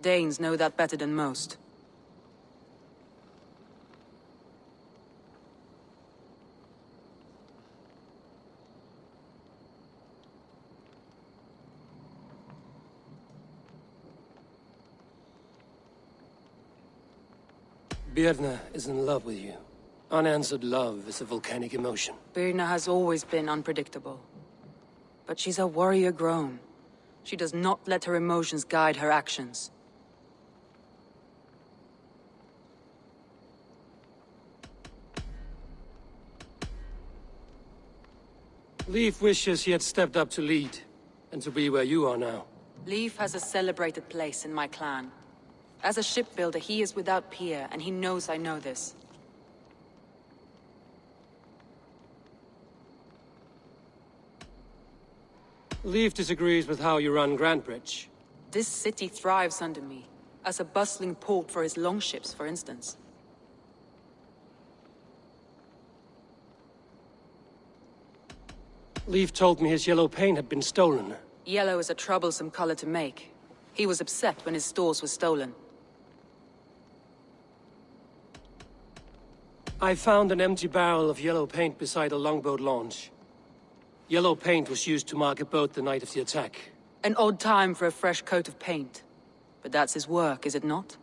[SPEAKER 5] Danes know that better than most.
[SPEAKER 1] Birna is in love with you. Unanswered love is a volcanic emotion.
[SPEAKER 5] Birna has always been unpredictable. But she's a warrior grown. She does not let her emotions guide her actions.
[SPEAKER 1] Leif wishes he had stepped up to lead, and to be where you are now.
[SPEAKER 5] Leif has a celebrated place in my clan. As a shipbuilder, he is without peer, and he knows I know this.
[SPEAKER 1] Leif disagrees with how you run Grantbridge.
[SPEAKER 5] This city thrives under me, as a bustling port for his longships, for instance.
[SPEAKER 1] Leif told me his yellow paint had been stolen.
[SPEAKER 5] Yellow is a troublesome color to make. He was upset when his stores were stolen.
[SPEAKER 1] I found an empty barrel of yellow paint beside a longboat launch. Yellow paint was used to mark a boat the night of the attack.
[SPEAKER 5] An odd time for a fresh coat of paint. But that's his work, is it not?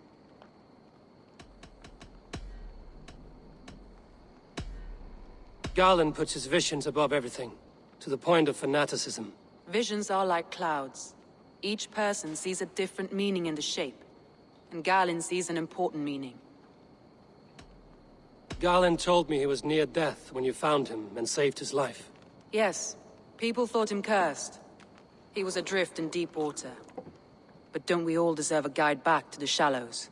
[SPEAKER 1] Garland puts his visions above everything, to the point of fanaticism.
[SPEAKER 5] Visions are like clouds. Each person sees a different meaning in the shape, and Garland sees an important meaning.
[SPEAKER 1] Garland told me he was near death when you found him and saved his life.
[SPEAKER 5] Yes, people thought him cursed. He was adrift in deep water. But don't we all deserve a guide back to the shallows?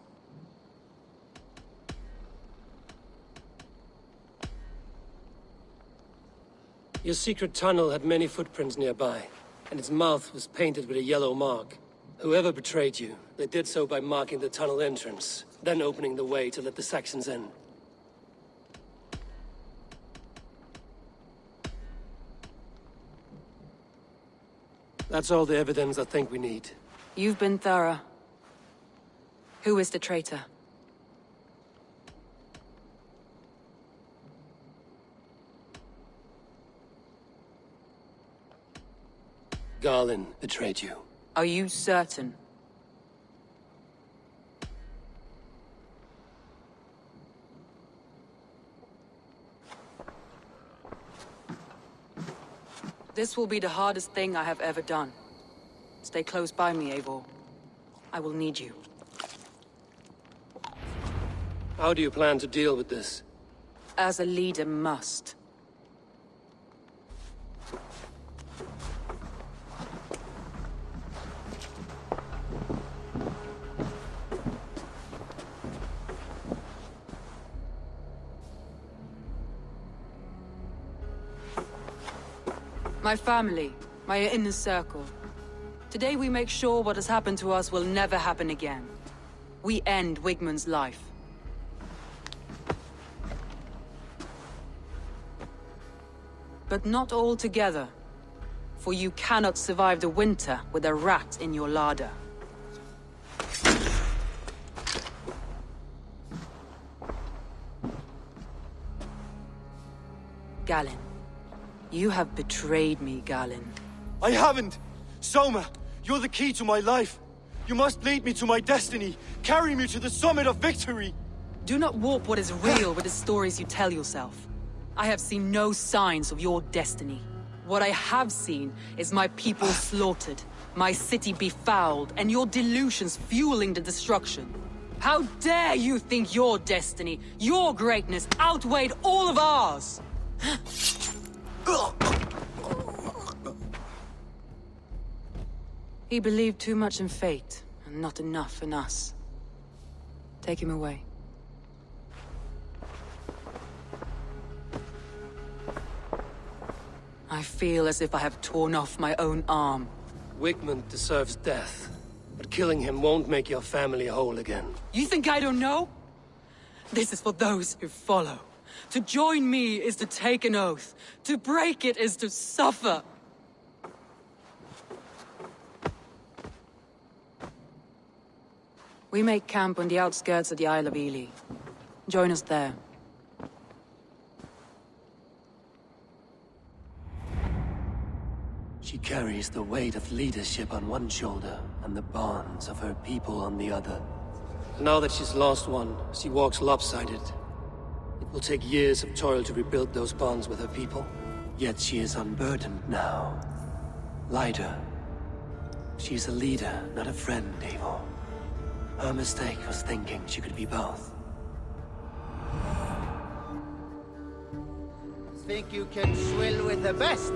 [SPEAKER 1] Your secret tunnel had many footprints nearby, and its mouth was painted with a yellow mark. Whoever betrayed you, they did so by marking the tunnel entrance, then opening the way to let the Saxons in. That's all the evidence I think we need.
[SPEAKER 5] You've been thorough. Who is the traitor?
[SPEAKER 1] Garlin betrayed you.
[SPEAKER 5] Are you certain? This will be the hardest thing I have ever done. Stay close by me, Eivor. I will need you.
[SPEAKER 1] How do you plan to deal with this?
[SPEAKER 5] As a leader must. My family, my inner circle. Today we make sure what has happened to us will never happen again. We end Wigmund's life. But not all together. For you cannot survive the winter with a rat in your larder. Galinn. You have betrayed me, Galinn.
[SPEAKER 3] I haven't! Soma, you're the key to my life. You must lead me to my destiny. Carry me to the summit of victory.
[SPEAKER 5] Do not warp what is real with the stories you tell yourself. I have seen no signs of your destiny. What I have seen is my people slaughtered, my city befouled, and your delusions fueling the destruction. How dare you think your destiny, your greatness, outweighed all of ours? He believed too much in fate, and not enough in us. Take him away. I feel as if I have torn off my own arm.
[SPEAKER 1] Wigmund deserves death, but killing him won't make your family whole again.
[SPEAKER 5] You think I don't know? This is for those who follow. To join me is to take an oath. To break it is to suffer. We make camp on the outskirts of the Isle of Ely. Join us there.
[SPEAKER 1] She carries the weight of leadership on one shoulder and the bonds of her people on the other. Now that she's lost one, she walks lopsided. It will take years of toil to rebuild those bonds with her people. Yet she is unburdened now. Lighter. She is a leader, not a friend, Eivor. Her mistake was thinking she could be both.
[SPEAKER 14] Think you can swill with the best?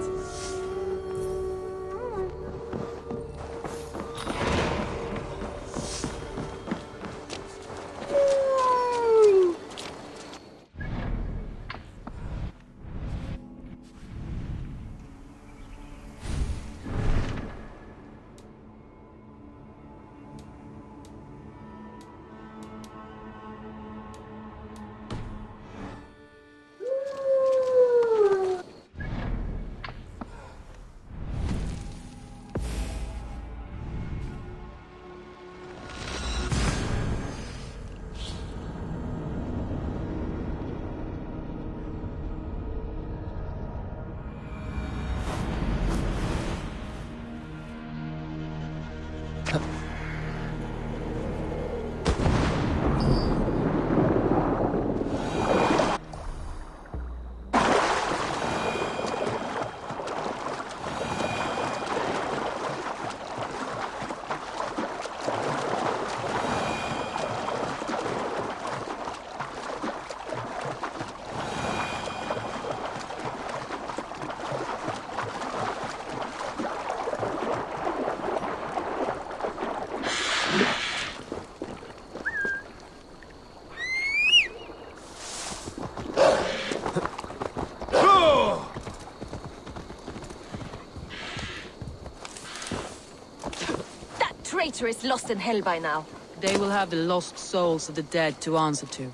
[SPEAKER 13] traitor is lost in hell by now.
[SPEAKER 5] They will have the lost souls of the dead to answer to.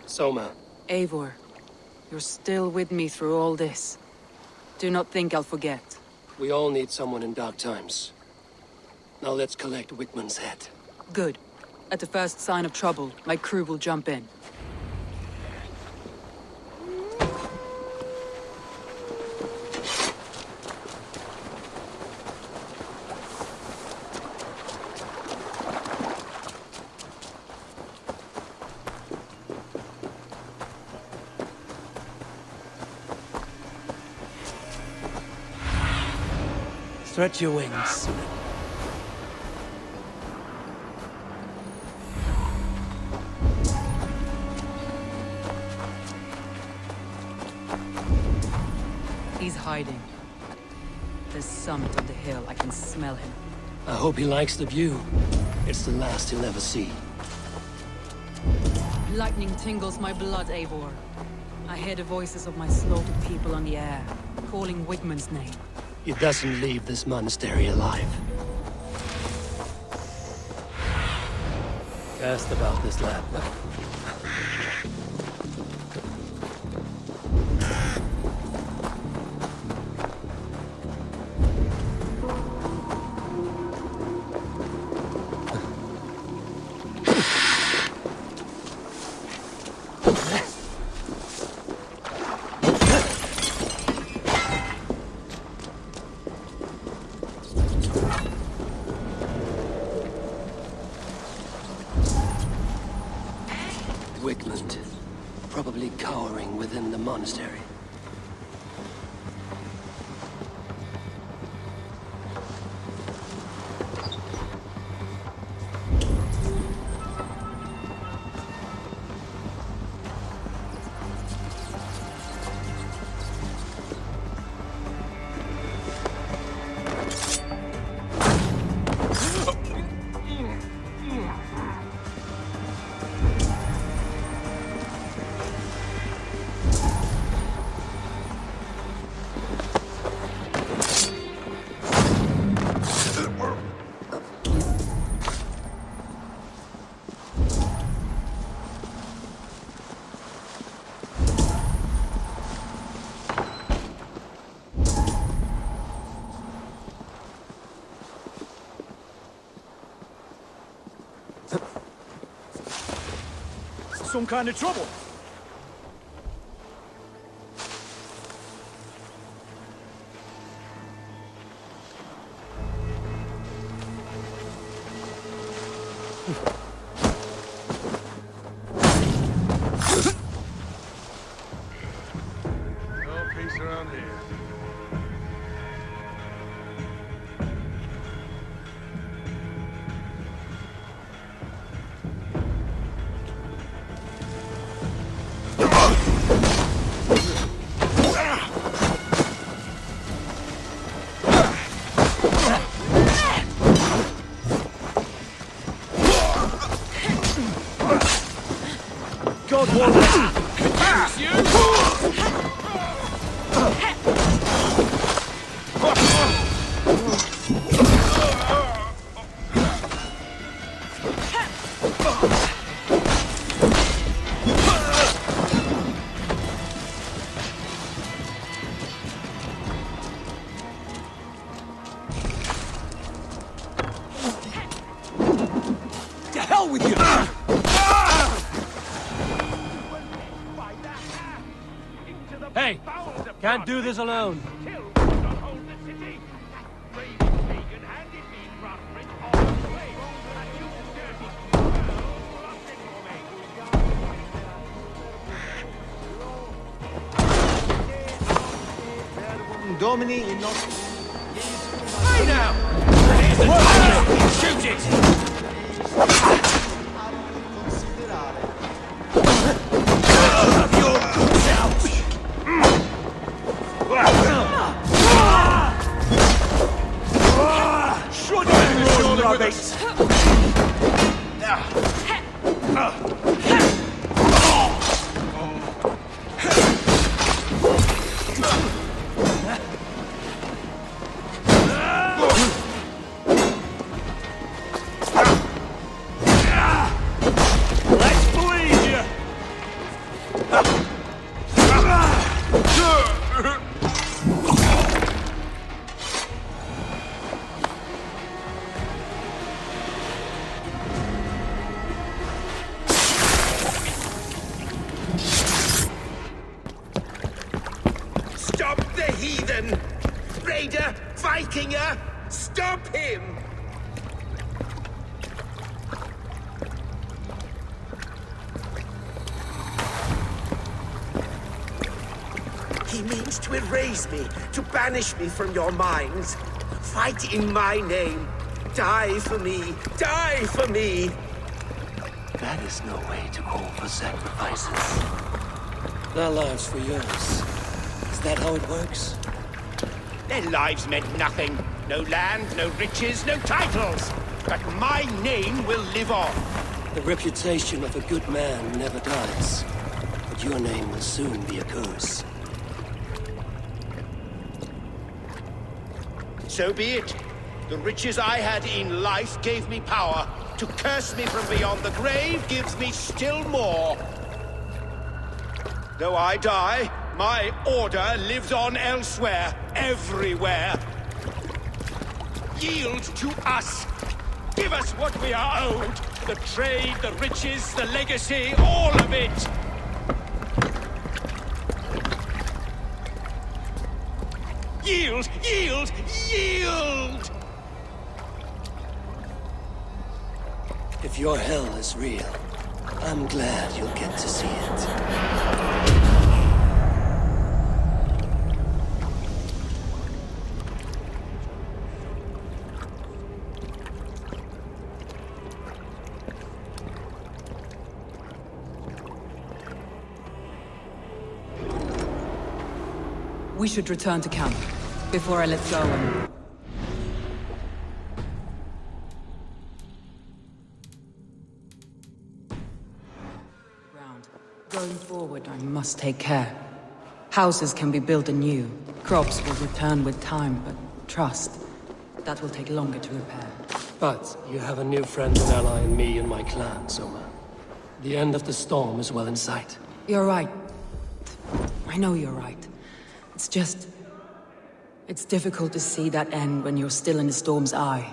[SPEAKER 1] Soma.
[SPEAKER 5] Eivor, you're still with me through all this. Do not think I'll forget.
[SPEAKER 1] We all need someone in dark times. Now let's collect Wickman's head.
[SPEAKER 5] Good. At the first sign of trouble, my crew will jump in.
[SPEAKER 1] Stretch your wings.
[SPEAKER 5] He's hiding. The summit of the hill, I can smell him.
[SPEAKER 1] I hope he likes the view. It's the last he'll ever see.
[SPEAKER 5] Lightning tingles my blood, Eivor. I hear the voices of my slaughtered people on the air, calling Wigman's name.
[SPEAKER 1] He doesn't leave this monastery alive. Cast about this lad. Wickland, probably cowering within the monastery.
[SPEAKER 3] Some kind of trouble.
[SPEAKER 4] No peace around here.
[SPEAKER 3] God wants
[SPEAKER 6] To hell with you!
[SPEAKER 1] Hey! Can't do this alone.
[SPEAKER 14] Domini in not...
[SPEAKER 10] Hey now! Shoot it!
[SPEAKER 2] Raider! Vikinger! Stop him! He means to erase me, to banish me from your minds. Fight in my name. Die for me. Die for me.
[SPEAKER 1] That is no way to call for sacrifices. Their lives for yours. Is that how it works?
[SPEAKER 2] Their lives meant nothing. No land, no riches, no titles. But my name will live on.
[SPEAKER 1] The reputation of a good man never dies. But your name will soon be a curse.
[SPEAKER 2] So be it. The riches I had in life gave me power. To curse me from beyond the grave gives me still more. Though I die, my order lives on elsewhere, everywhere. Yield to us. Give us what we are owed. The trade, the riches, the legacy, all of it. Yield! Yield! Yield!
[SPEAKER 1] If your hell is real, I'm glad you'll get to see it.
[SPEAKER 5] We should return to camp before I let go and... Going forward, I must take care. Houses can be built anew. Crops will return with time, but trust, that will take longer to repair.
[SPEAKER 1] But you have a new friend and ally in me and my clan, Soma. The end of the storm is well in sight.
[SPEAKER 5] You're right. I know you're right. It's just... it's difficult to see that end when you're still in the storm's eye.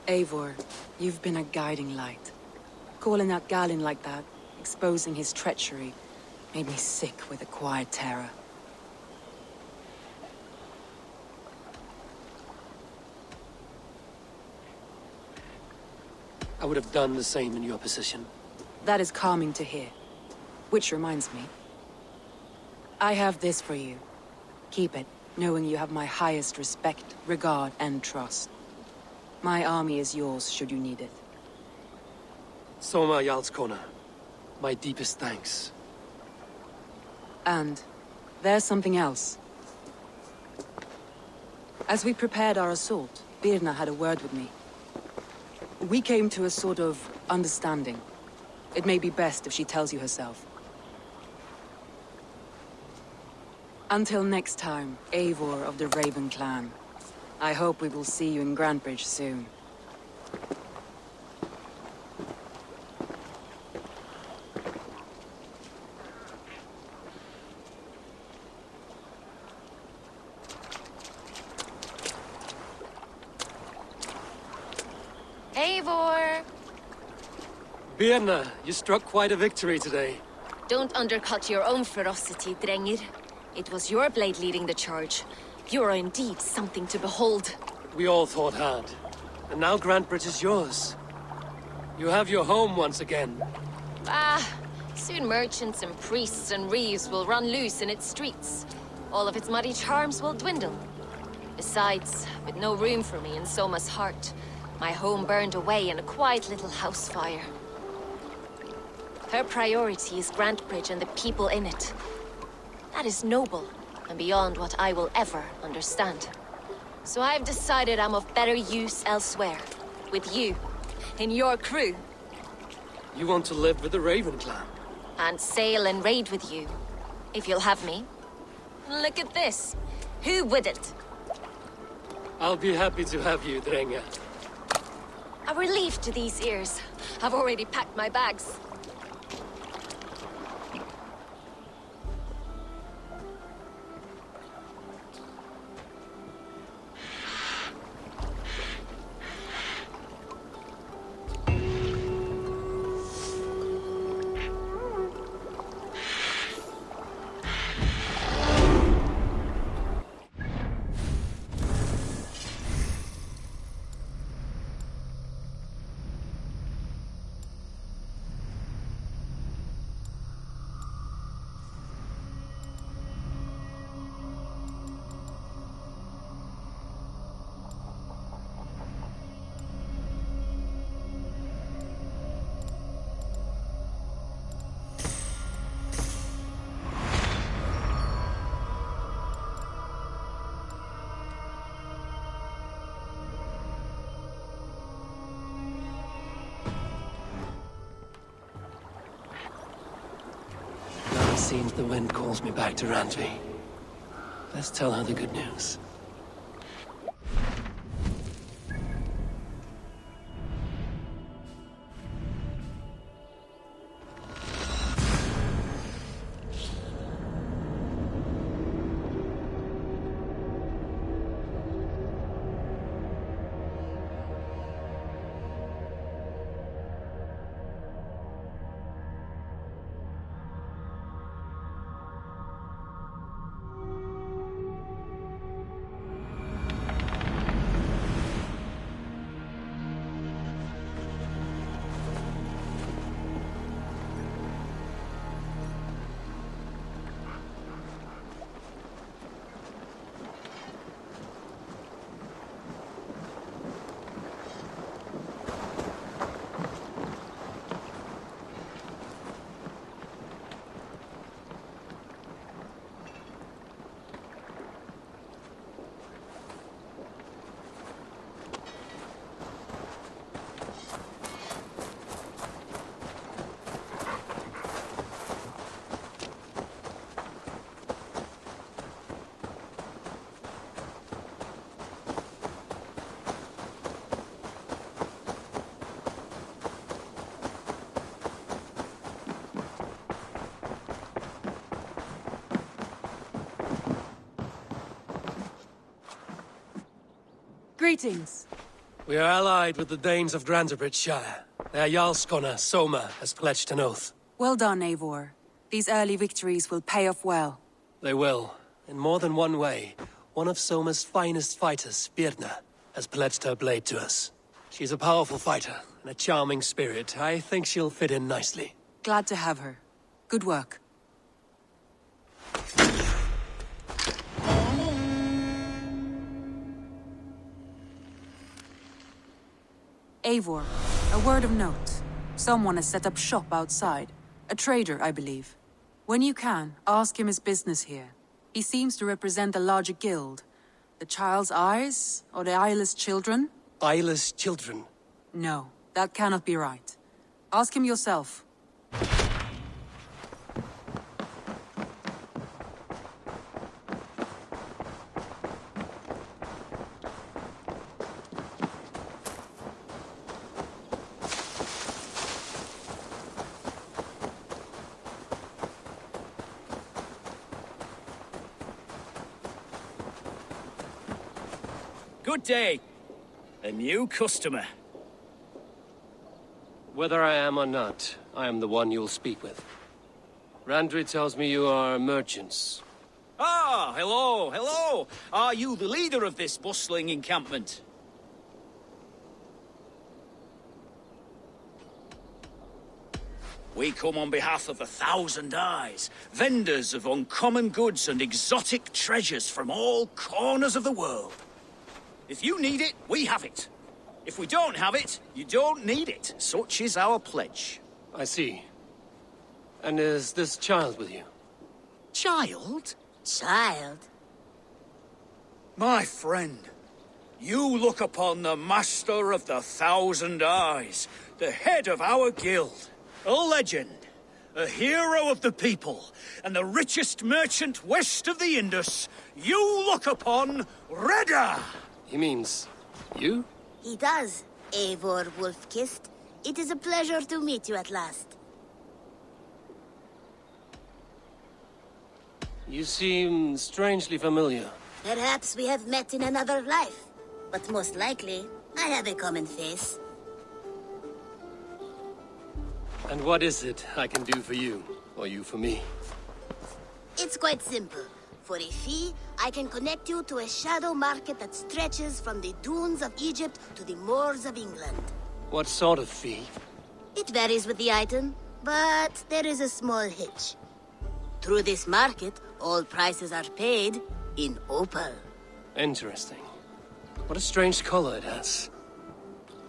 [SPEAKER 5] Eivor, you've been a guiding light. Calling out Galinn like that, exposing his treachery, made me sick with a quiet terror.
[SPEAKER 1] I would have done the same in your position.
[SPEAKER 5] That is calming to hear. Which reminds me. I have this for you. Keep it, knowing you have my highest respect, regard, and trust. My army is yours, should you need it.
[SPEAKER 1] Soma Jarlskona, my deepest thanks.
[SPEAKER 5] And there's something else. As we prepared our assault, Birna had a word with me. We came to a sort of understanding. It may be best if she tells you herself. Until next time, Eivor of the Raven clan. I hope we will see you in Grantebridge soon.
[SPEAKER 13] Eivor!
[SPEAKER 1] Birna, you struck quite a victory today.
[SPEAKER 13] Don't undercut your own ferocity, Drengir. It was your blade leading the charge. You are indeed something to behold.
[SPEAKER 1] We all thought hard. And now Grantebridge is yours. You have your home once again.
[SPEAKER 13] Soon merchants and priests and reeves will run loose in its streets. All of its muddy charms will dwindle. Besides, with no room for me in Soma's heart, my home burned away in a quiet little house fire. Her priority is Grantebridge and the people in it. That is noble, and beyond what I will ever understand. So I've decided I'm of better use elsewhere. With you, in your crew.
[SPEAKER 1] You want to live with the Raven clan?
[SPEAKER 13] And sail and raid with you, if you'll have me. Look at this. Who wouldn't?
[SPEAKER 1] I'll be happy to have you, Drenga.
[SPEAKER 13] A relief to these ears. I've already packed my bags.
[SPEAKER 1] It seems the wind calls me back to Randvi. Let's tell her the good news.
[SPEAKER 5] Greetings.
[SPEAKER 1] We are allied with the Danes of Grantebridge Shire. Their Jarlskona, Soma, has pledged an oath.
[SPEAKER 5] Well done, Eivor. These early victories will pay off well.
[SPEAKER 1] They will, in more than one way. One of Soma's finest fighters, Birna, has pledged her blade to us. She's a powerful fighter and a charming spirit. I think she'll fit in nicely.
[SPEAKER 5] Glad to have her. Good work. Eivor, a word of note. Someone has set up shop outside. A trader, I believe. When you can, ask him his business here. He seems to represent a larger guild. The Child's Eyes? Or the Eyeless Children?
[SPEAKER 1] Eyeless children?
[SPEAKER 5] No, that cannot be right. Ask him yourself.
[SPEAKER 15] Good day. A new customer.
[SPEAKER 1] Whether I am or not, I am the one you'll speak with. Randvi tells me you are merchants.
[SPEAKER 15] Ah, hello, hello. Are you the leader of this bustling encampment? We come on behalf of 1,000 Eyes, vendors of uncommon goods and exotic treasures from all corners of the world. If you need it, we have it. If we don't have it, you don't need it. Such is our pledge.
[SPEAKER 1] I see. And is this child with you?
[SPEAKER 15] Child?
[SPEAKER 16] Child?
[SPEAKER 15] My friend, you look upon the master of the 1,000 Eyes, the head of our guild, a legend, a hero of the people, and the richest merchant west of the Indus. You look upon Reda!
[SPEAKER 1] He means you?
[SPEAKER 16] He does, Eivor Wolfkist. It is a pleasure to meet you at last.
[SPEAKER 1] You seem strangely familiar.
[SPEAKER 16] Perhaps we have met in another life. But most likely, I have a common face.
[SPEAKER 1] And what is it I can do for you? Or you for me?
[SPEAKER 16] It's quite simple. For a fee, I can connect you to a shadow market that stretches from the dunes of Egypt to the moors of England.
[SPEAKER 1] What sort of fee?
[SPEAKER 16] It varies with the item, but there is a small hitch. Through this market, all prices are paid in opal.
[SPEAKER 1] Interesting. What a strange color it has.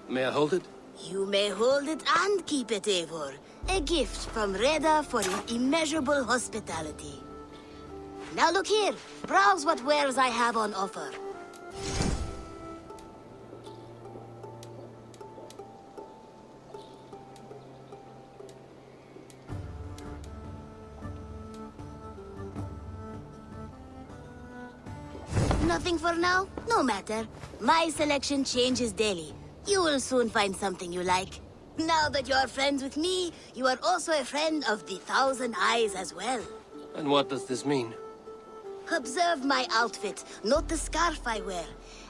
[SPEAKER 1] May I hold it?
[SPEAKER 16] You may hold it and keep it, Eivor. A gift from Reda for your immeasurable hospitality. Now look here. Browse what wares I have on offer. Nothing for now? No matter. My selection changes daily. You will soon find something you like. Now that you're friends with me, you are also a friend of the 1,000 Eyes as well.
[SPEAKER 1] And what does this mean?
[SPEAKER 16] Observe my outfit, note the scarf I wear.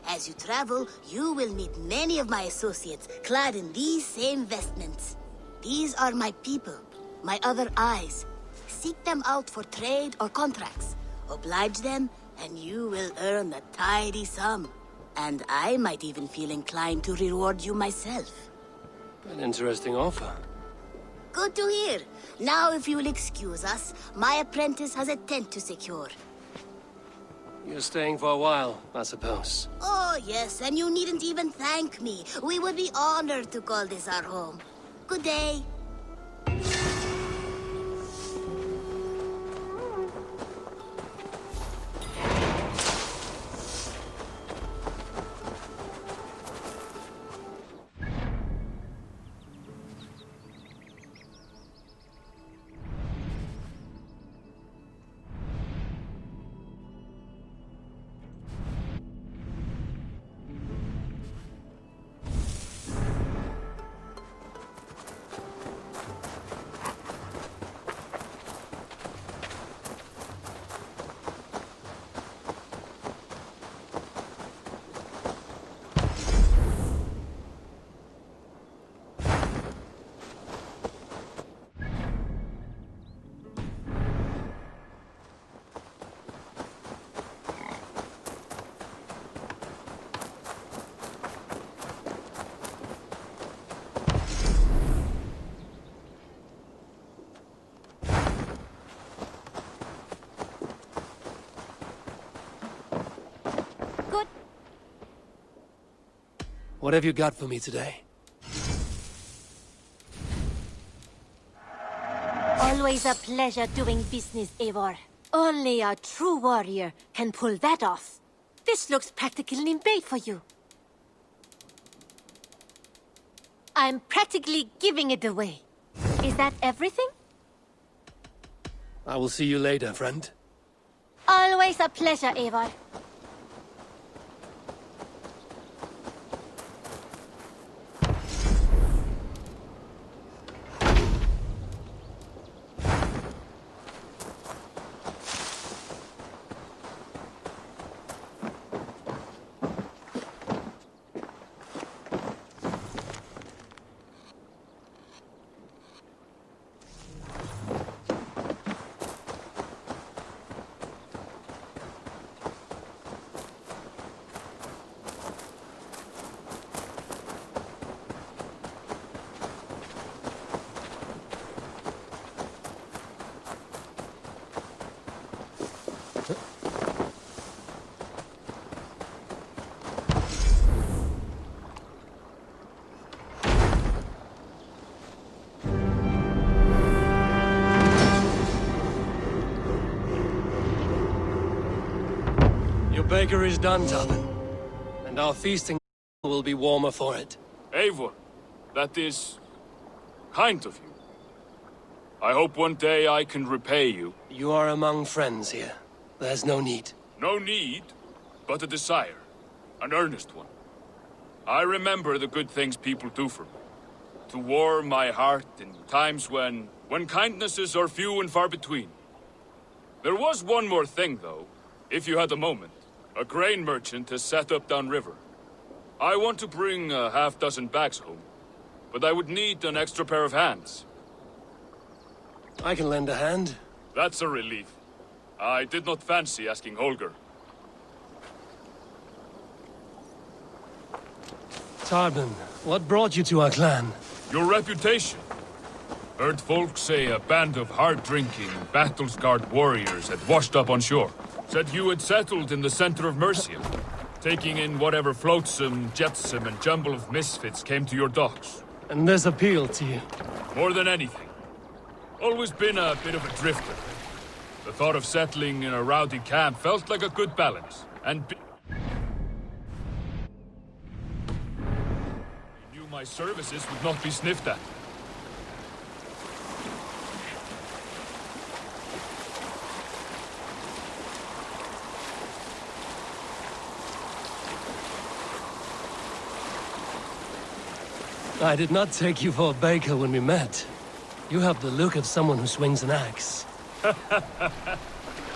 [SPEAKER 16] As you travel, you will meet many of my associates, clad in these same vestments. These are my people, my other eyes. Seek them out for trade or contracts. Oblige them, and you will earn a tidy sum. And I might even feel inclined to reward you myself.
[SPEAKER 1] An interesting offer.
[SPEAKER 16] Good to hear. Now, if you will excuse us, my apprentice has a tent to secure.
[SPEAKER 1] You're staying for a while, I suppose.
[SPEAKER 16] Oh, yes, and you needn't even thank me. We would be honored to call this our home. Good day.
[SPEAKER 1] What have you got for me today?
[SPEAKER 17] Always a pleasure doing business, Eivor. Only a true warrior can pull that off. This looks practically made for you. I'm practically giving it away. Is that everything?
[SPEAKER 1] I will see you later, friend.
[SPEAKER 17] Always a pleasure, Eivor.
[SPEAKER 1] baker is done, Tubman. And our feasting will be warmer for it.
[SPEAKER 18] Eivor, that is kind of you. I hope one day I can repay you.
[SPEAKER 1] You are among friends here. There's no need.
[SPEAKER 18] No need, but a desire. An earnest one. I remember the good things people do for me. To warm my heart in times when kindnesses are few and far between. There was one more thing, though, if you had a moment. A grain merchant has set up downriver. I want to bring a half-dozen bags home, but I would need an extra pair of hands.
[SPEAKER 1] I can lend a hand.
[SPEAKER 18] That's a relief. I did not fancy asking Holger.
[SPEAKER 1] Tarbin, what brought you to our clan?
[SPEAKER 18] Your reputation. Heard folk say a band of hard-drinking, battle-scarred warriors had washed up on shore. Said you had settled in the center of Mercia, taking in whatever flotsam, jetsam, and jumble of misfits came to your docks.
[SPEAKER 1] And this appealed to you?
[SPEAKER 18] More than anything. Always been a bit of a drifter. The thought of settling in a rowdy camp felt like a good balance, and knew my services would not be sniffed at.
[SPEAKER 1] I did not take you for a baker when we met. You have the look of someone who swings an axe.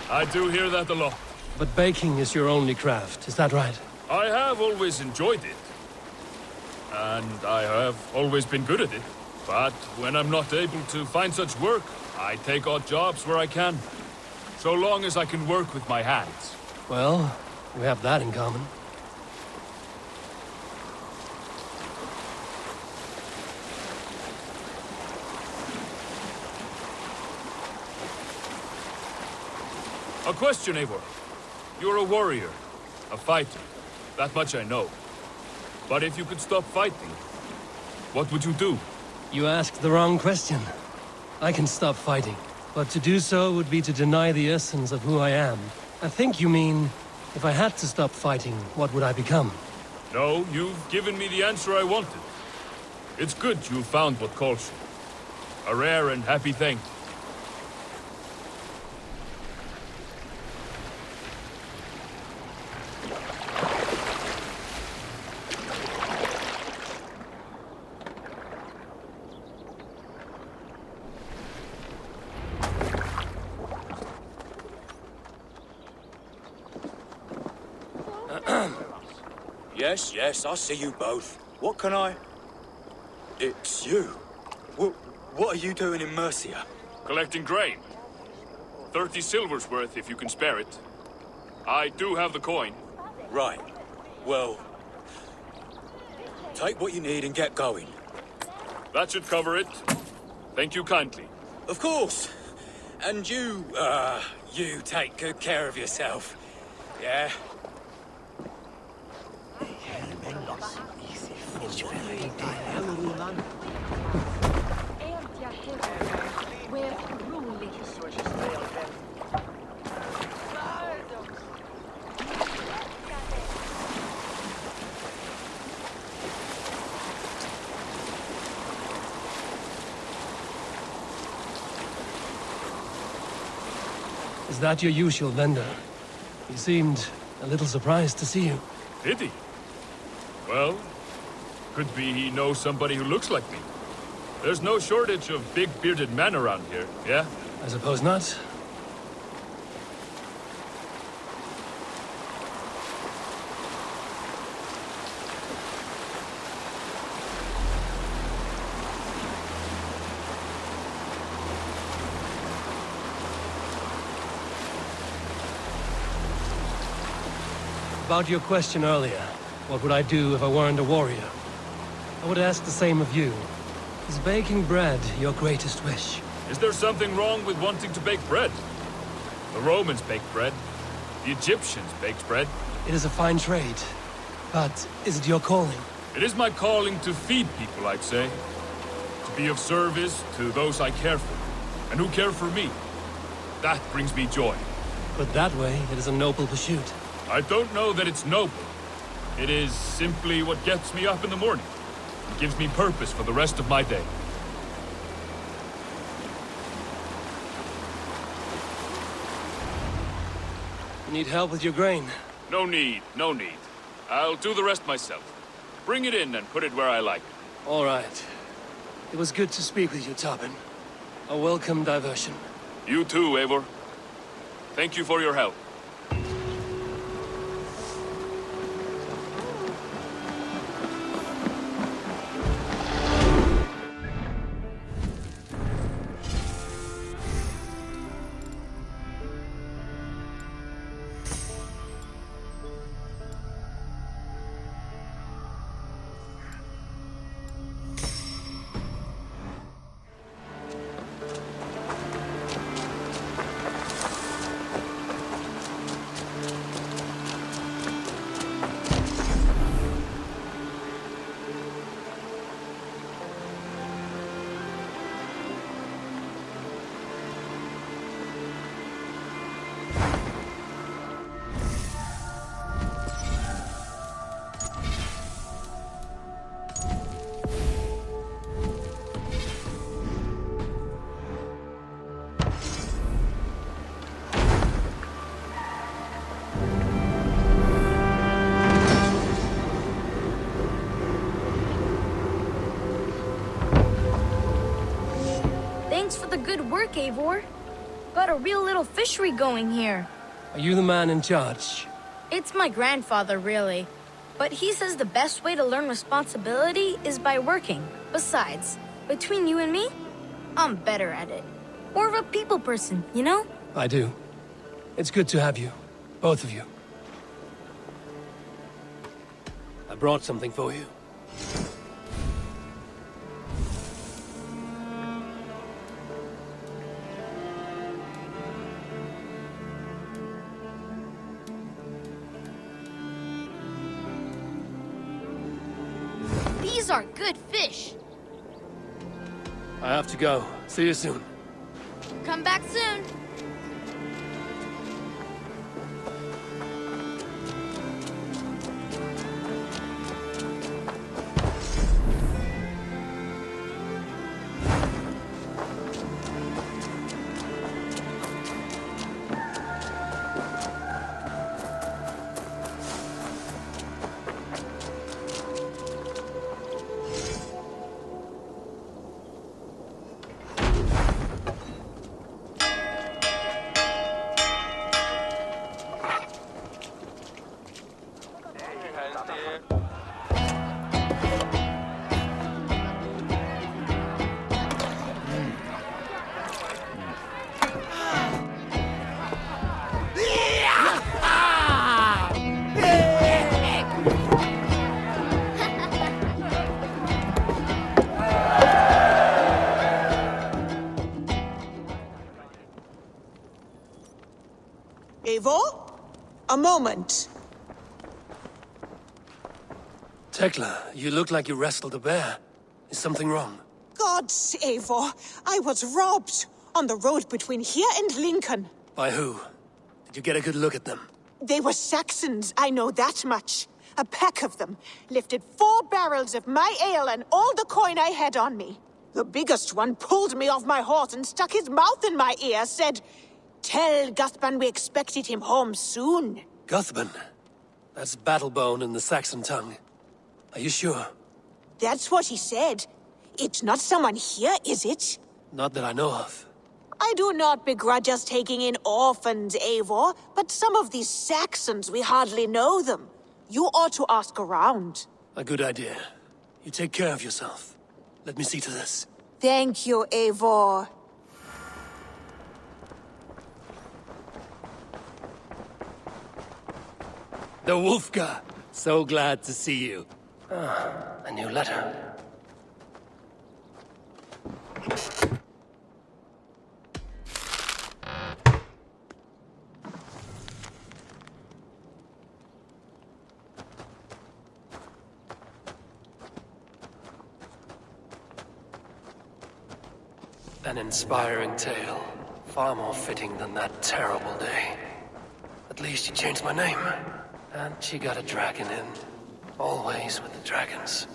[SPEAKER 18] I do hear that a lot.
[SPEAKER 1] But baking is your only craft, is that right?
[SPEAKER 18] I have always enjoyed it. And I have always been good at it. But when I'm not able to find such work, I take odd jobs where I can. So long as I can work with my hands.
[SPEAKER 1] Well, we have that in common.
[SPEAKER 18] A question, Eivor. You're a warrior, a fighter. That much I know. But if you could stop fighting, what would you do?
[SPEAKER 1] You asked the wrong question. I can stop fighting, but to do so would be to deny the essence of who I am. I think you mean, if I had to stop fighting, what would I become?
[SPEAKER 18] No, you've given me the answer I wanted. It's good you found what calls you. A rare and happy thing.
[SPEAKER 15] Yes, I see you both. What can I... It's you. What are you doing in Mercia?
[SPEAKER 18] Collecting grain. 30 silver's worth if you can spare it. I do have the coin.
[SPEAKER 15] Right. Well... take what you need and get going.
[SPEAKER 18] That should cover it. Thank you kindly.
[SPEAKER 15] Of course. And you take good care of yourself. Yeah?
[SPEAKER 1] Is that your usual vendor? He seemed a little surprised to see you.
[SPEAKER 18] Did he? Well, could be he knows somebody who looks like me. There's no shortage of big bearded men around here, yeah?
[SPEAKER 1] I suppose not. About your question earlier, what would I do if I weren't a warrior? I would ask the same of you. Is baking bread your greatest wish?
[SPEAKER 18] Is there something wrong with wanting to bake bread? The Romans baked bread. The Egyptians baked bread.
[SPEAKER 1] It is a fine trade. But is it your calling?
[SPEAKER 18] It is my calling to feed people, I'd say. To be of service to those I care for, and who care for me. That brings me joy.
[SPEAKER 1] But that way, it is a noble pursuit.
[SPEAKER 18] I don't know that it's noble. It is simply what gets me up in the morning. It gives me purpose for the rest of my day.
[SPEAKER 1] Need help with your grain?
[SPEAKER 18] No need, no need. I'll do the rest myself. Bring it in and put it where I like.
[SPEAKER 1] All right. It was good to speak with you, Tobin. A welcome diversion.
[SPEAKER 18] You too, Eivor. Thank you for your help.
[SPEAKER 19] Thanks for the good work, Eivor. Got a real little fishery going here.
[SPEAKER 1] Are you the man in charge?
[SPEAKER 19] It's my grandfather, really. But he says the best way to learn responsibility is by working. Besides, between you and me, I'm better at it. More of a people person, you know?
[SPEAKER 1] I do. It's good to have you. Both of you. I brought something for you.
[SPEAKER 19] These are good fish.
[SPEAKER 1] I have to go. See you soon.
[SPEAKER 19] Come back soon.
[SPEAKER 20] Eivor? A moment.
[SPEAKER 1] Tekla, you look like you wrestled a bear. Is something wrong?
[SPEAKER 20] Gods, Eivor, I was robbed on the road between here and Lincoln.
[SPEAKER 1] By who? Did you get a good look at them?
[SPEAKER 20] They were Saxons, I know that much. A pack of them lifted 4 barrels of my ale and all the coin I had on me. The biggest one pulled me off my horse and stuck his mouth in my ear, said, "Tell Guthban we expected him home soon."
[SPEAKER 1] Guthban? That's Battlebone in the Saxon tongue. Are you sure?
[SPEAKER 20] That's what he said. It's not someone here, is it?
[SPEAKER 1] Not that I know of.
[SPEAKER 20] I do not begrudge us taking in orphans, Eivor, but some of these Saxons, we hardly know them. You ought to ask around.
[SPEAKER 1] A good idea. You take care of yourself. Let me see to this.
[SPEAKER 20] Thank you, Eivor.
[SPEAKER 1] The Wolfka! So glad to see you. Ah, a new letter. An inspiring tale. Far more fitting than that terrible day. At least she changed my name. And she got a dragon in. Always with the dragons.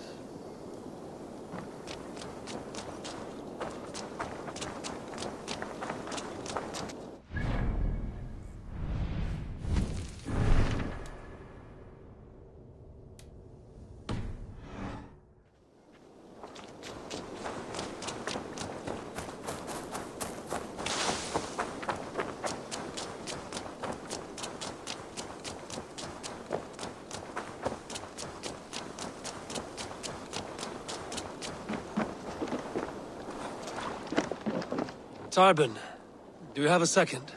[SPEAKER 1] Tarbin, do you have a second?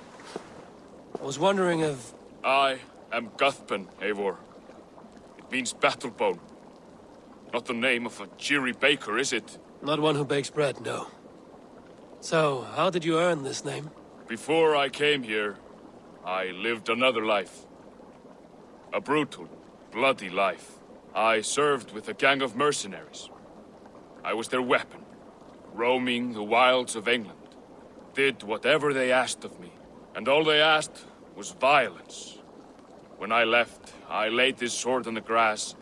[SPEAKER 1] I was wondering if...
[SPEAKER 18] I am Guthpen, Eivor. It means battlebone. Not the name of a cheery baker, is it?
[SPEAKER 1] Not one who bakes bread, no. So, how did you earn this name?
[SPEAKER 18] Before I came here, I lived another life. A brutal, bloody life. I served with a gang of mercenaries. I was their weapon, roaming the wilds of England. Did whatever they asked of me, and all they asked was violence. When I left, I laid this sword on the grass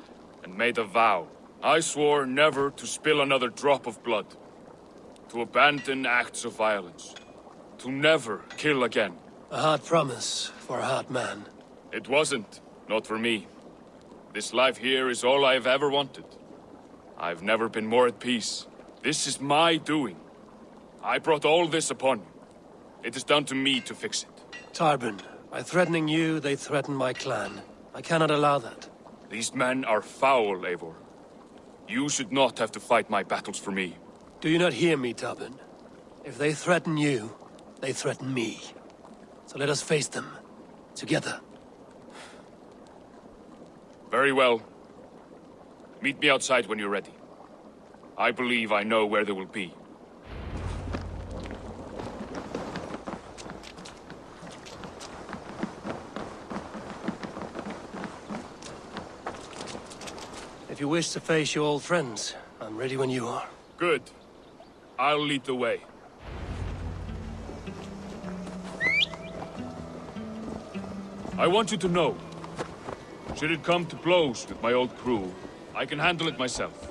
[SPEAKER 18] and made a vow. I swore never to spill another drop of blood, to abandon acts of violence, to never kill again.
[SPEAKER 1] A hard promise for a hard man.
[SPEAKER 18] It wasn't, not for me. This life here is all I've ever wanted. I've never been more at peace. This is my doing. I brought all this upon you. It is down to me to fix it.
[SPEAKER 1] Tarbin, by threatening you, they threaten my clan. I cannot allow that.
[SPEAKER 18] These men are foul, Eivor. You should not have to fight my battles for me.
[SPEAKER 1] Do you not hear me, Tarbin? If they threaten you, they threaten me. So let us face them. Together.
[SPEAKER 18] Very well. Meet me outside when you're ready. I believe I know where they will be.
[SPEAKER 1] If you wish to face your old friends, I'm ready when you are.
[SPEAKER 18] Good. I'll lead the way. I want you to know, should it come to blows with my old crew, I can handle it myself.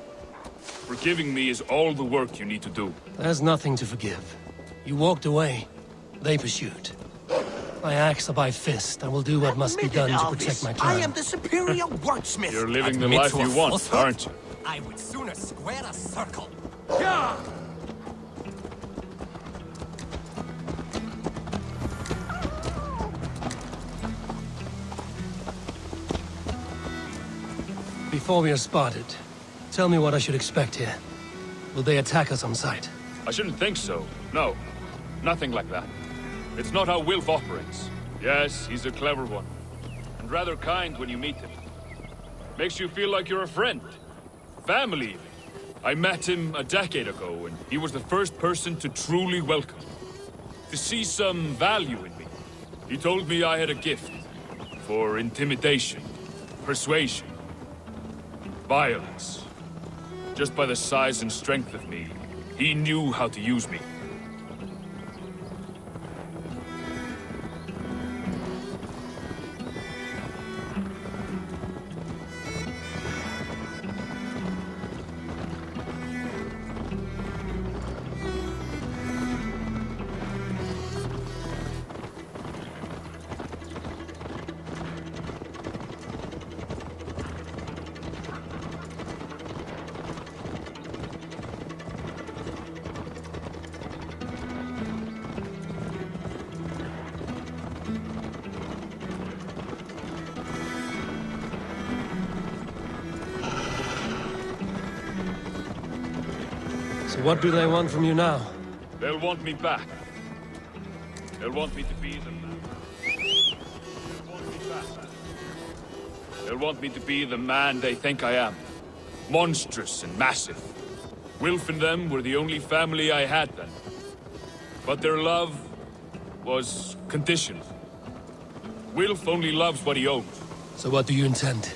[SPEAKER 18] Forgiving me is all the work you need to do.
[SPEAKER 1] There's nothing to forgive. You walked away. They pursued. By axe or by fist, I will do what must be done to protect my clan.
[SPEAKER 12] I am the superior wordsmith.
[SPEAKER 18] You're living the life you want, aren't you?
[SPEAKER 12] I would sooner square a circle.
[SPEAKER 1] Before we are spotted, tell me what I should expect here. Will they attack us on sight?
[SPEAKER 18] I shouldn't think so. No. Nothing like that. It's not how Wilf operates. Yes, he's a clever one. And rather kind when you meet him. Makes you feel like you're a friend. Family, even. I met him a decade ago, and he was the first person to truly welcome me. To see some value in me. He told me I had a gift. For intimidation. Persuasion. Violence. Just by the size and strength of me, he knew how to use me.
[SPEAKER 1] So what do they want from you now?
[SPEAKER 18] They'll want me back. They'll want me to be the man. They'll want me to be the man they think I am. Monstrous and massive. Wilf and them were the only family I had then. But their love was conditioned. Wilf only loves what he owns.
[SPEAKER 1] So what do you intend?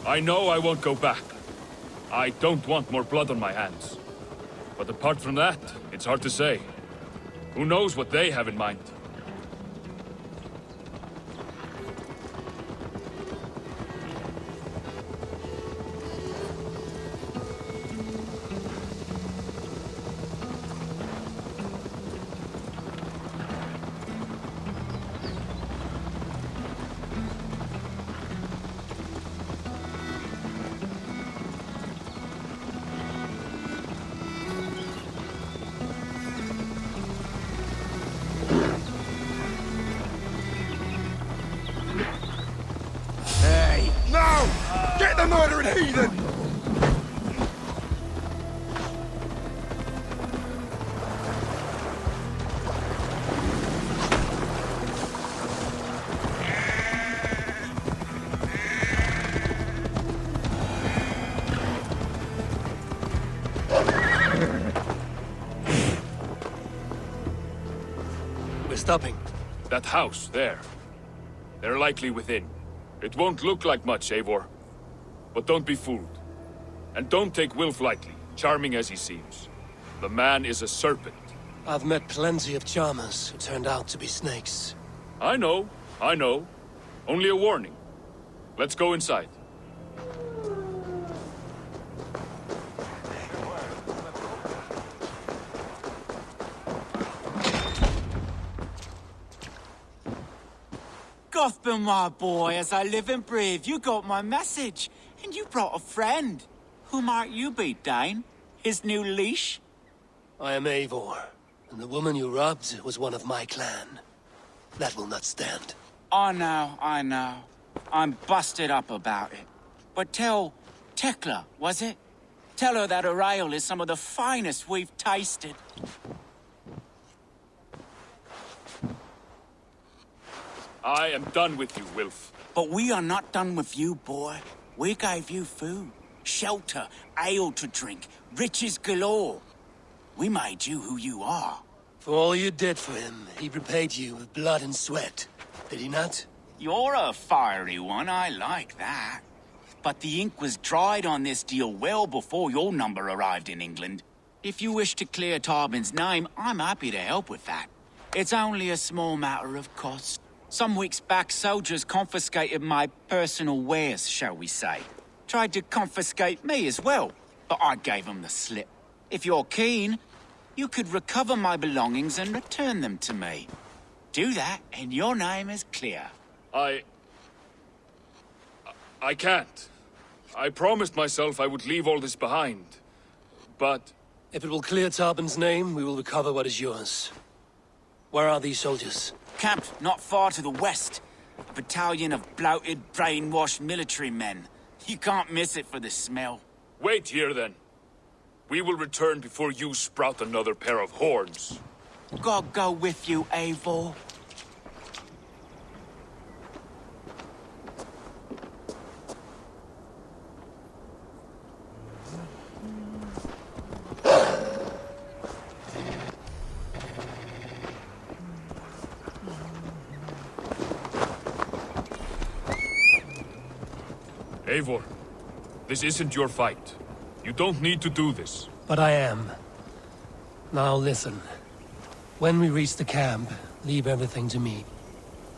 [SPEAKER 18] I know I won't go back. I don't want more blood on my hands. But apart from that, it's hard to say. Who knows what they have in mind?
[SPEAKER 2] murdering heathen!
[SPEAKER 1] We're stopping.
[SPEAKER 18] That house, there. They're likely within. It won't look like much, Eivor. But don't be fooled. And don't take Wilf lightly, charming as he seems. The man is a serpent.
[SPEAKER 1] I've met plenty of charmers who turned out to be snakes.
[SPEAKER 18] I know. Only a warning. Let's go inside.
[SPEAKER 21] Gotham, my boy, as I live and breathe, you got my message. And you brought a friend. Who might you be, Dane? His new leash?
[SPEAKER 1] I am Eivor, and the woman you robbed was one of my clan. That will not stand.
[SPEAKER 21] I know. I'm busted up about it. But tell Tekla, was it? Tell her that her ale is some of the finest we've tasted.
[SPEAKER 18] I am done with you, Wilf.
[SPEAKER 21] But we are not done with you, boy. We gave you food, shelter, ale to drink, riches galore. We made you who you are.
[SPEAKER 1] For all you did for him, he repaid you with blood and sweat. Did he not?
[SPEAKER 21] You're a fiery one, I like that. But the ink was dried on this deal well before your number arrived in England. If you wish to clear Tarbin's name, I'm happy to help with that. It's only a small matter of cost. Some weeks back, soldiers confiscated my personal wares, shall we say. Tried to confiscate me as well, but I gave them the slip. If you're keen, you could recover my belongings and return them to me. Do that, and your name is clear.
[SPEAKER 18] I can't. I promised myself I would leave all this behind. But...
[SPEAKER 1] If it will clear Tarbin's name, we will recover what is yours. Where are these soldiers?
[SPEAKER 21] Camped not far to the west. A battalion of bloated, brainwashed military men. You can't miss it for the smell.
[SPEAKER 18] Wait here, then. We will return before you sprout another pair of horns.
[SPEAKER 21] God go with you, Eivor.
[SPEAKER 18] Eivor, this isn't your fight. You don't need to do this.
[SPEAKER 1] But I am. Now listen. When we reach the camp, leave everything to me.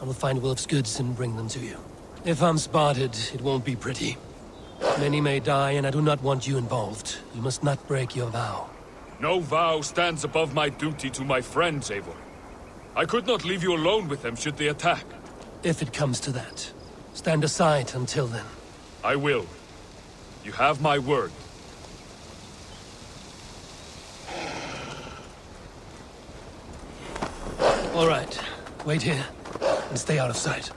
[SPEAKER 1] I will find Wilf's goods and bring them to you. If I'm spotted, it won't be pretty. Many may die, and I do not want you involved. You must not break your vow.
[SPEAKER 18] No vow stands above my duty to my friends, Eivor. I could not leave you alone with them should they attack.
[SPEAKER 1] If it comes to that. Stand aside until then.
[SPEAKER 18] I will. You have my word.
[SPEAKER 1] All right. Wait here, and stay out of sight.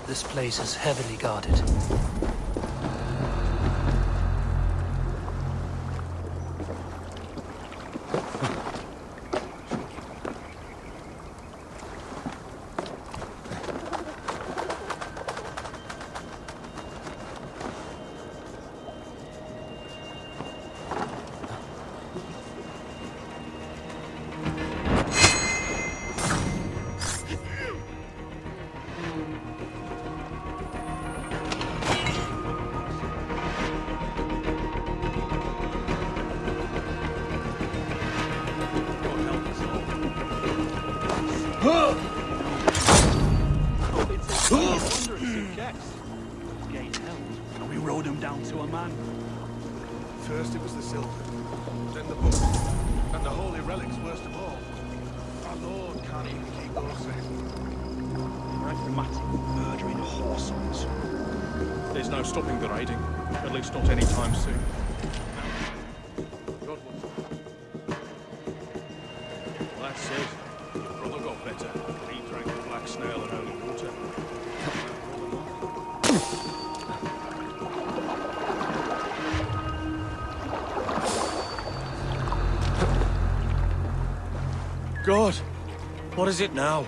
[SPEAKER 1] This place is heavily guarded.
[SPEAKER 15] And we rode him down to a man.
[SPEAKER 4] First it was the silver, then the book. And the holy relics worst of all. Our Lord can't even keep those safe.
[SPEAKER 9] Pragmatic, murdering whoresomes. There's no stopping the raiding. At least not anytime soon. God will... Well, that's it. Your brother got better. He drank the black snail and holy water.
[SPEAKER 3] God, what is it now?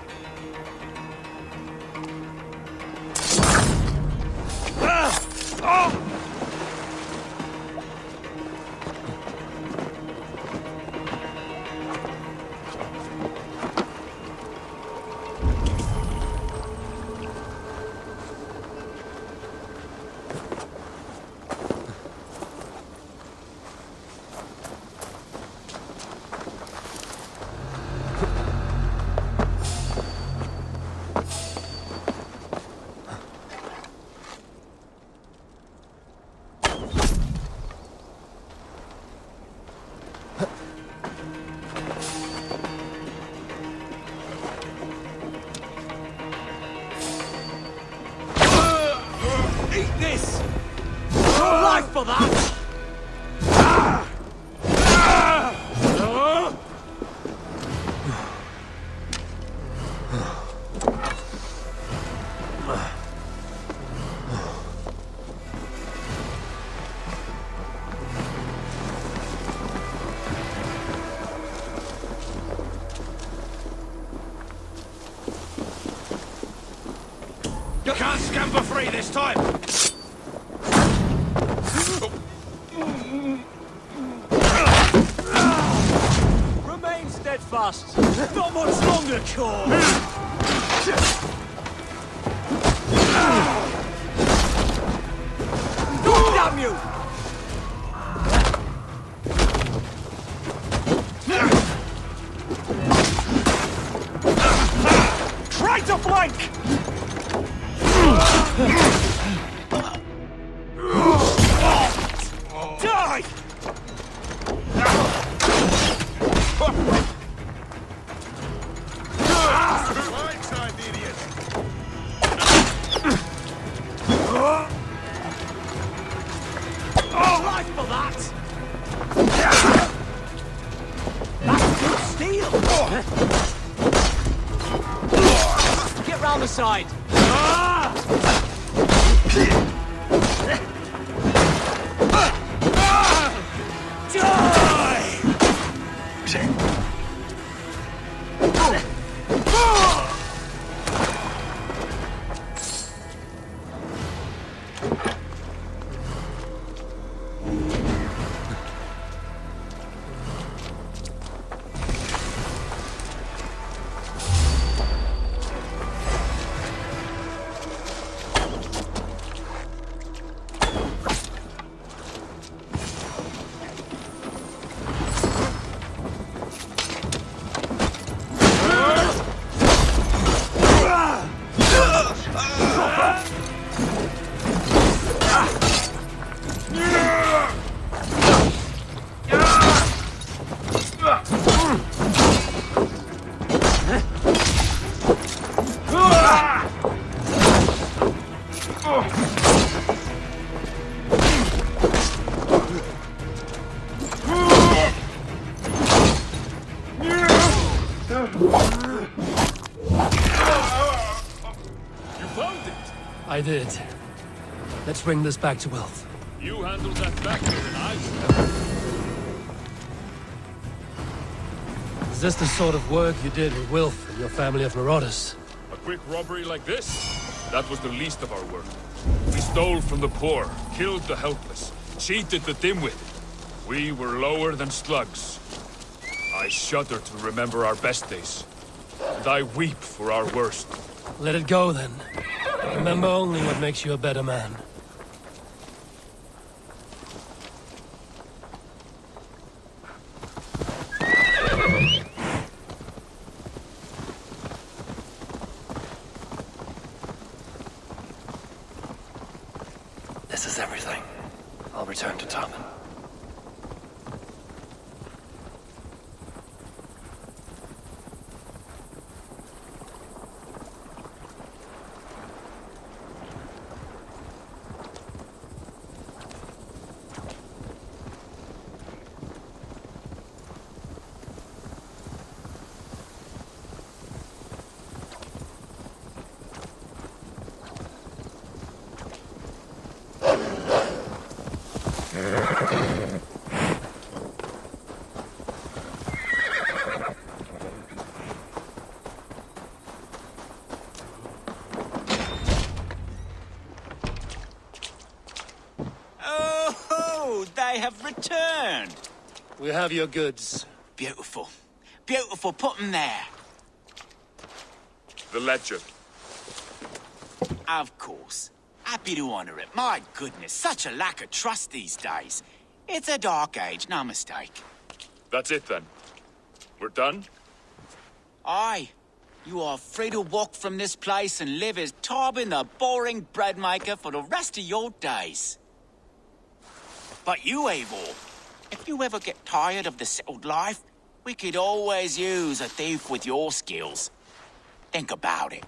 [SPEAKER 15] Eat this! Your life for that!
[SPEAKER 2] You can't scamper free this time!
[SPEAKER 15] Remain steadfast! Not much longer, Core! God damn you! Try to flank! Die!
[SPEAKER 4] Right side, idiot!
[SPEAKER 15] Life for that! That's good steel! Get round the side!
[SPEAKER 1] I did. Let's bring this back to Elf.
[SPEAKER 18] You handled that better than I would.
[SPEAKER 1] Is this the sort of work you did with Wilf and your family of marauders?
[SPEAKER 18] A quick robbery like this? That was the least of our work. We stole from the poor, killed the helpless, cheated the dimwit. We were lower than slugs. I shudder to remember our best days. And I weep for our worst.
[SPEAKER 1] Let it go, then. Remember only what makes you a better man. This is everything. I'll return to Tarman.
[SPEAKER 21] Oh, they have returned.
[SPEAKER 1] We have your goods.
[SPEAKER 21] Beautiful. Beautiful. Put them there.
[SPEAKER 18] The ledger.
[SPEAKER 21] Of course. Happy to honor it. My goodness, such a lack of trust these days. It's a dark age, no mistake.
[SPEAKER 18] That's it then. We're done?
[SPEAKER 21] Aye. You are free to walk from this place and live as Tobin the boring bread maker for the rest of your days. But you, Eivor, if you ever get tired of the settled life, we could always use a thief with your skills. Think about it.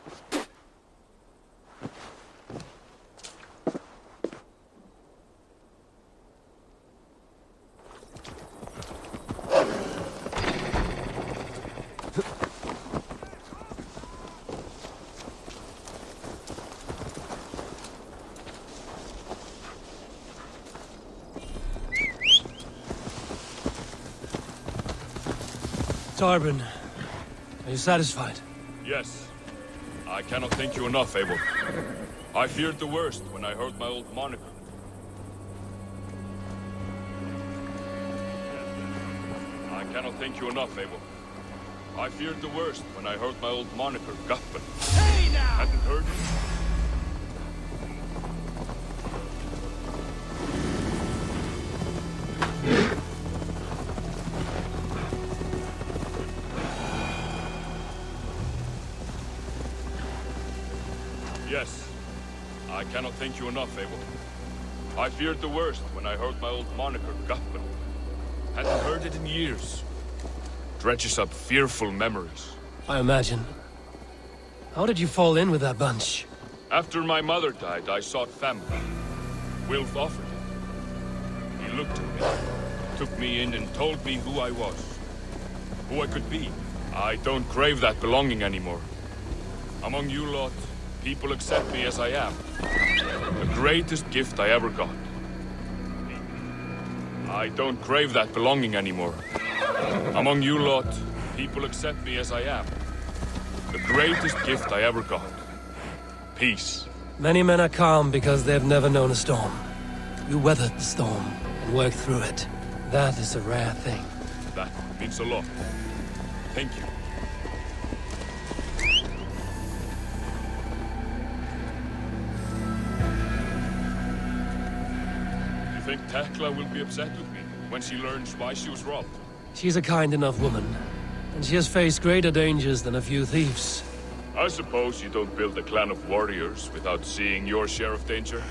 [SPEAKER 1] Tarbin, are you satisfied?
[SPEAKER 18] Yes. I cannot thank you enough, Eivor. I feared the worst when I heard my old moniker. I cannot thank you enough, Eivor. I feared the worst when I heard my old moniker, Guthman.
[SPEAKER 2] Hey now!
[SPEAKER 18] Hadn't heard it. Yes. I cannot thank you enough, Eivor. I feared the worst when I heard my old moniker, Guthman. Hadn't heard it in years. Dredges up fearful memories.
[SPEAKER 1] I imagine. How did you fall in with that bunch?
[SPEAKER 18] After my mother died, I sought family. Wilf offered it. He looked at me, took me in and told me who I was. Who I could be. I don't crave that belonging anymore. Among you lot, people accept me as I am. The greatest gift I ever got. I don't crave that belonging anymore. Among you lot, people accept me as I am. The greatest gift I ever got. Peace.
[SPEAKER 1] Many men are calm because they've never known a storm. You weathered the storm and worked through it. That is a rare thing.
[SPEAKER 18] That means a lot. Thank you. You think Tekla will be upset with me when she learns why she was robbed?
[SPEAKER 1] She's a kind enough woman, and she has faced greater dangers than a few thieves.
[SPEAKER 18] I suppose you don't build a clan of warriors without seeing your share of danger?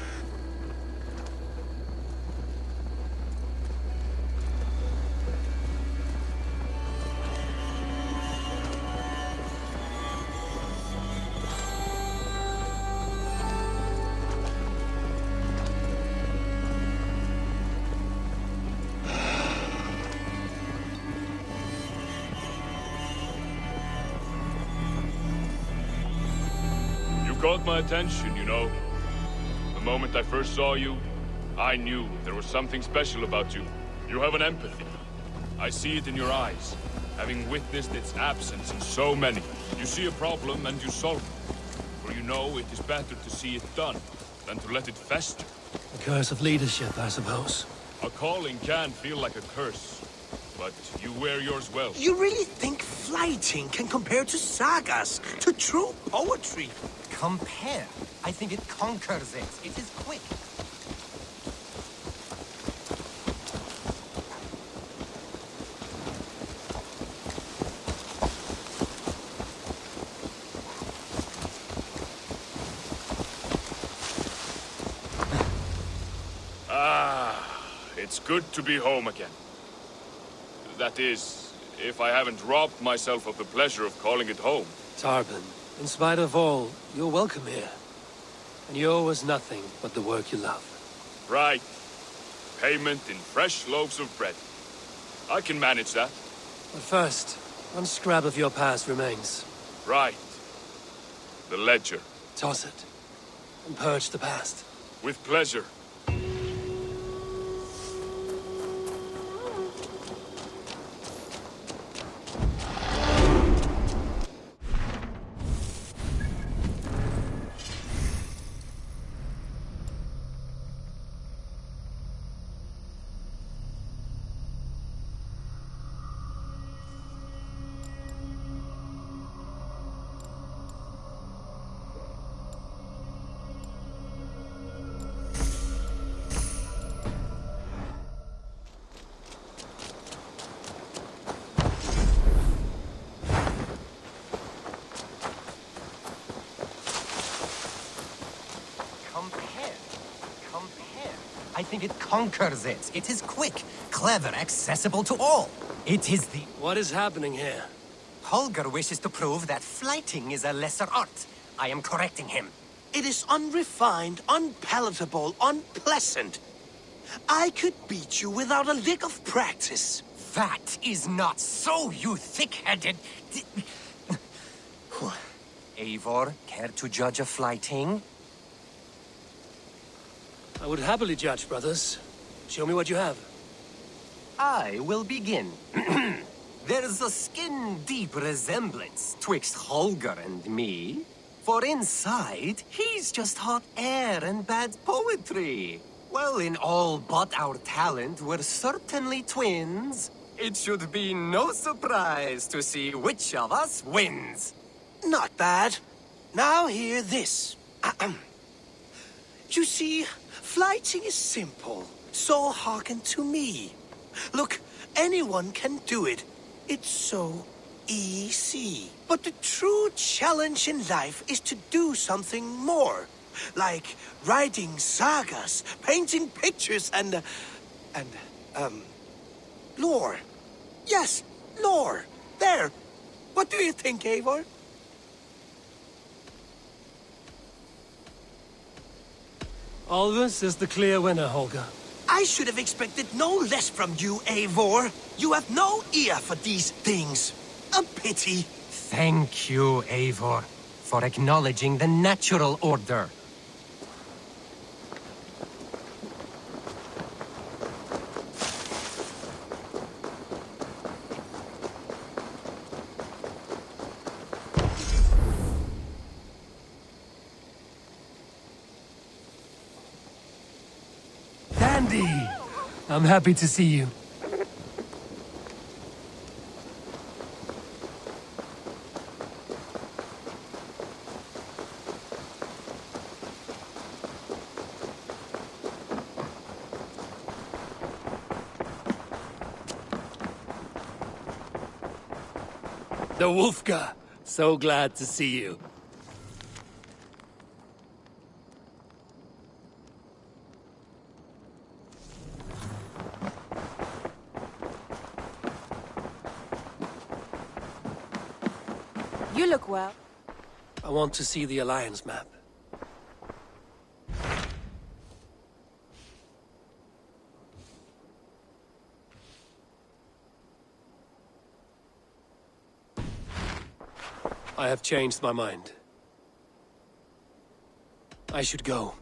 [SPEAKER 18] Caught my attention, you know. The moment I first saw you, I knew there was something special about you. You have an empathy. I see it in your eyes, having witnessed its absence in so many. You see a problem and you solve it. For you know it is better to see it done than to let it fester.
[SPEAKER 1] The curse of leadership, I suppose.
[SPEAKER 18] A calling can feel like a curse, but you wear yours well.
[SPEAKER 12] You really think flighting can compare to sagas, to true poetry? Compare? I think it conquers it. It is quick.
[SPEAKER 18] It's good to be home again. That is, if I haven't robbed myself of the pleasure of calling it home.
[SPEAKER 1] Tarbin, in spite of all, you're welcome here. And you owe us nothing but the work you love.
[SPEAKER 18] Right. Payment in fresh loaves of bread. I can manage that.
[SPEAKER 1] But first, one scrap of your past remains.
[SPEAKER 18] Right. The ledger.
[SPEAKER 1] Toss it. And purge the past.
[SPEAKER 18] With pleasure.
[SPEAKER 12] Compare. I think it conquers it. It is quick, clever, accessible to all. It is the...
[SPEAKER 1] What is happening here?
[SPEAKER 12] Holger wishes to prove that flighting is a lesser art. I am correcting him.
[SPEAKER 2] It is unrefined, unpalatable, unpleasant. I could beat you without a lick of practice.
[SPEAKER 12] That is not so, you thick-headed... Eivor, care to judge a flighting?
[SPEAKER 1] I would happily judge, brothers. Show me what you have.
[SPEAKER 12] I will begin. There's a skin-deep resemblance twixt Holger and me. For inside, he's just hot air and bad poetry. Well, in all but our talent, we're certainly twins. It should be no surprise to see which of us wins.
[SPEAKER 2] Not bad. Now hear this. You see, flighting is simple, so hearken to me. Look, anyone can do it. It's so easy. But the true challenge in life is to do something more. Like writing sagas, painting pictures, and lore. Yes, lore. There. What do you think, Eivor?
[SPEAKER 1] Alvis is the clear winner, Holger.
[SPEAKER 2] I should have expected no less from you, Eivor. You have no ear for these things. A pity.
[SPEAKER 12] Thank you, Eivor, for acknowledging the natural order.
[SPEAKER 1] Dandy! I'm happy to see you. The Wolfka! So glad to see you.
[SPEAKER 5] You look well.
[SPEAKER 1] I want to see the Alliance map. I have changed my mind. I should go.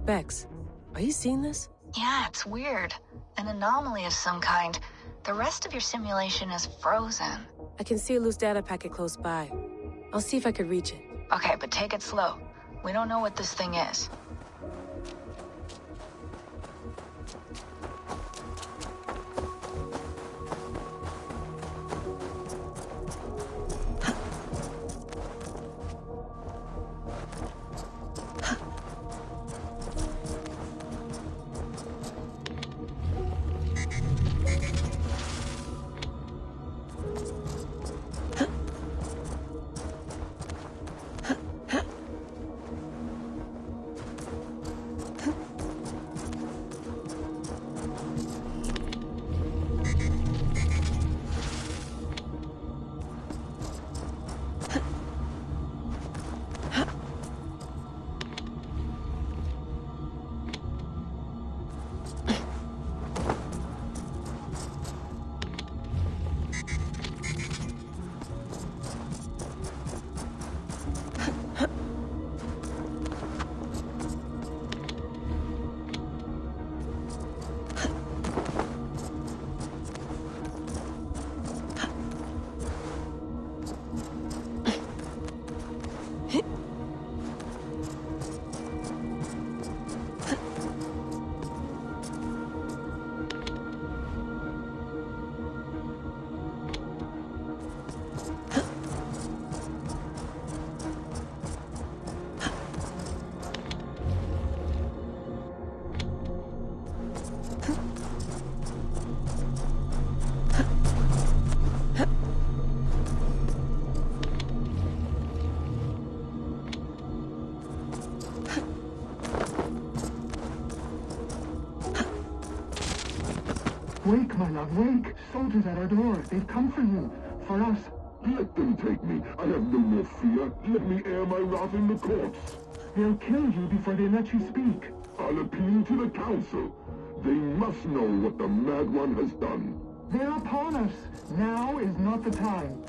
[SPEAKER 5] Bex, are you seeing this?
[SPEAKER 11] Yeah, it's weird. An anomaly of some kind. The rest of your simulation is frozen.
[SPEAKER 5] I can see a loose data packet close by. I'll see if I could reach it.
[SPEAKER 11] Okay, but take it slow. We don't know what this thing is.
[SPEAKER 4] Wake, my love, wake! Soldiers at our door. They've come for you. For us.
[SPEAKER 22] Let them take me. I have no more fear. Let me air my wrath in the courts.
[SPEAKER 4] They'll kill you before they let you speak.
[SPEAKER 22] I'll appeal to the council. They must know what the Mad One has done.
[SPEAKER 4] They're upon us. Now is not the time.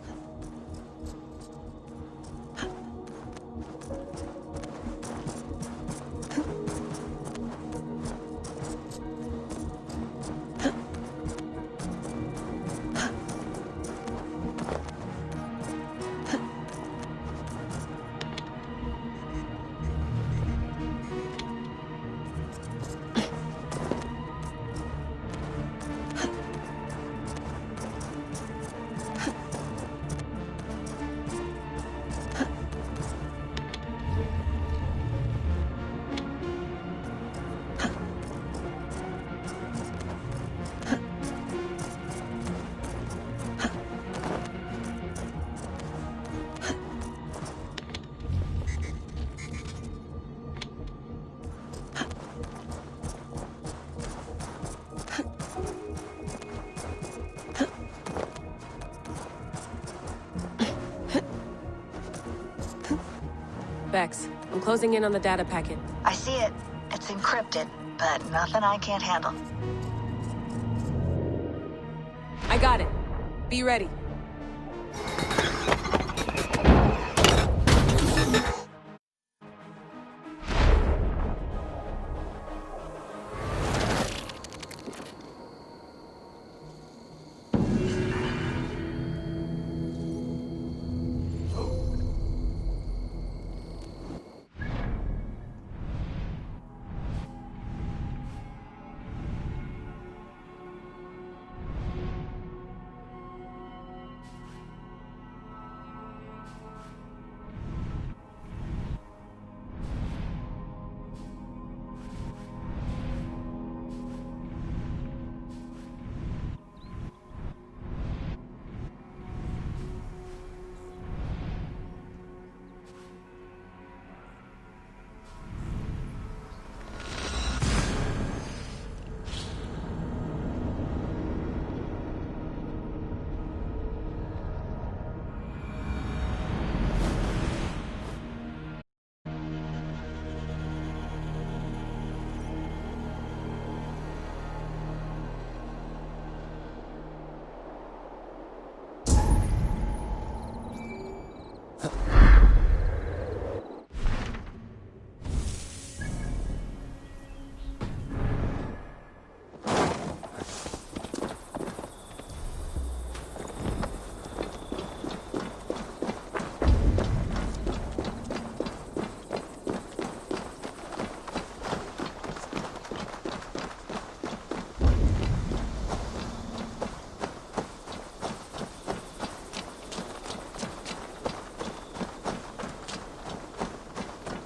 [SPEAKER 5] Bex, I'm closing in on the data packet.
[SPEAKER 11] I see it. It's encrypted, but nothing I can't handle.
[SPEAKER 5] I got it. Be ready.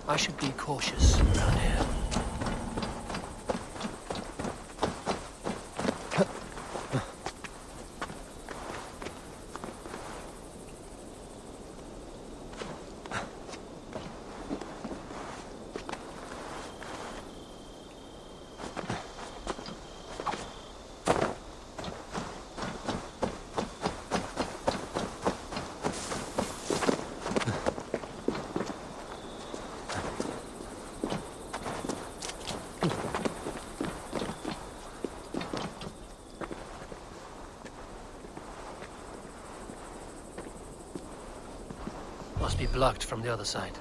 [SPEAKER 1] I should be cautious around here. Must be blocked from the other side.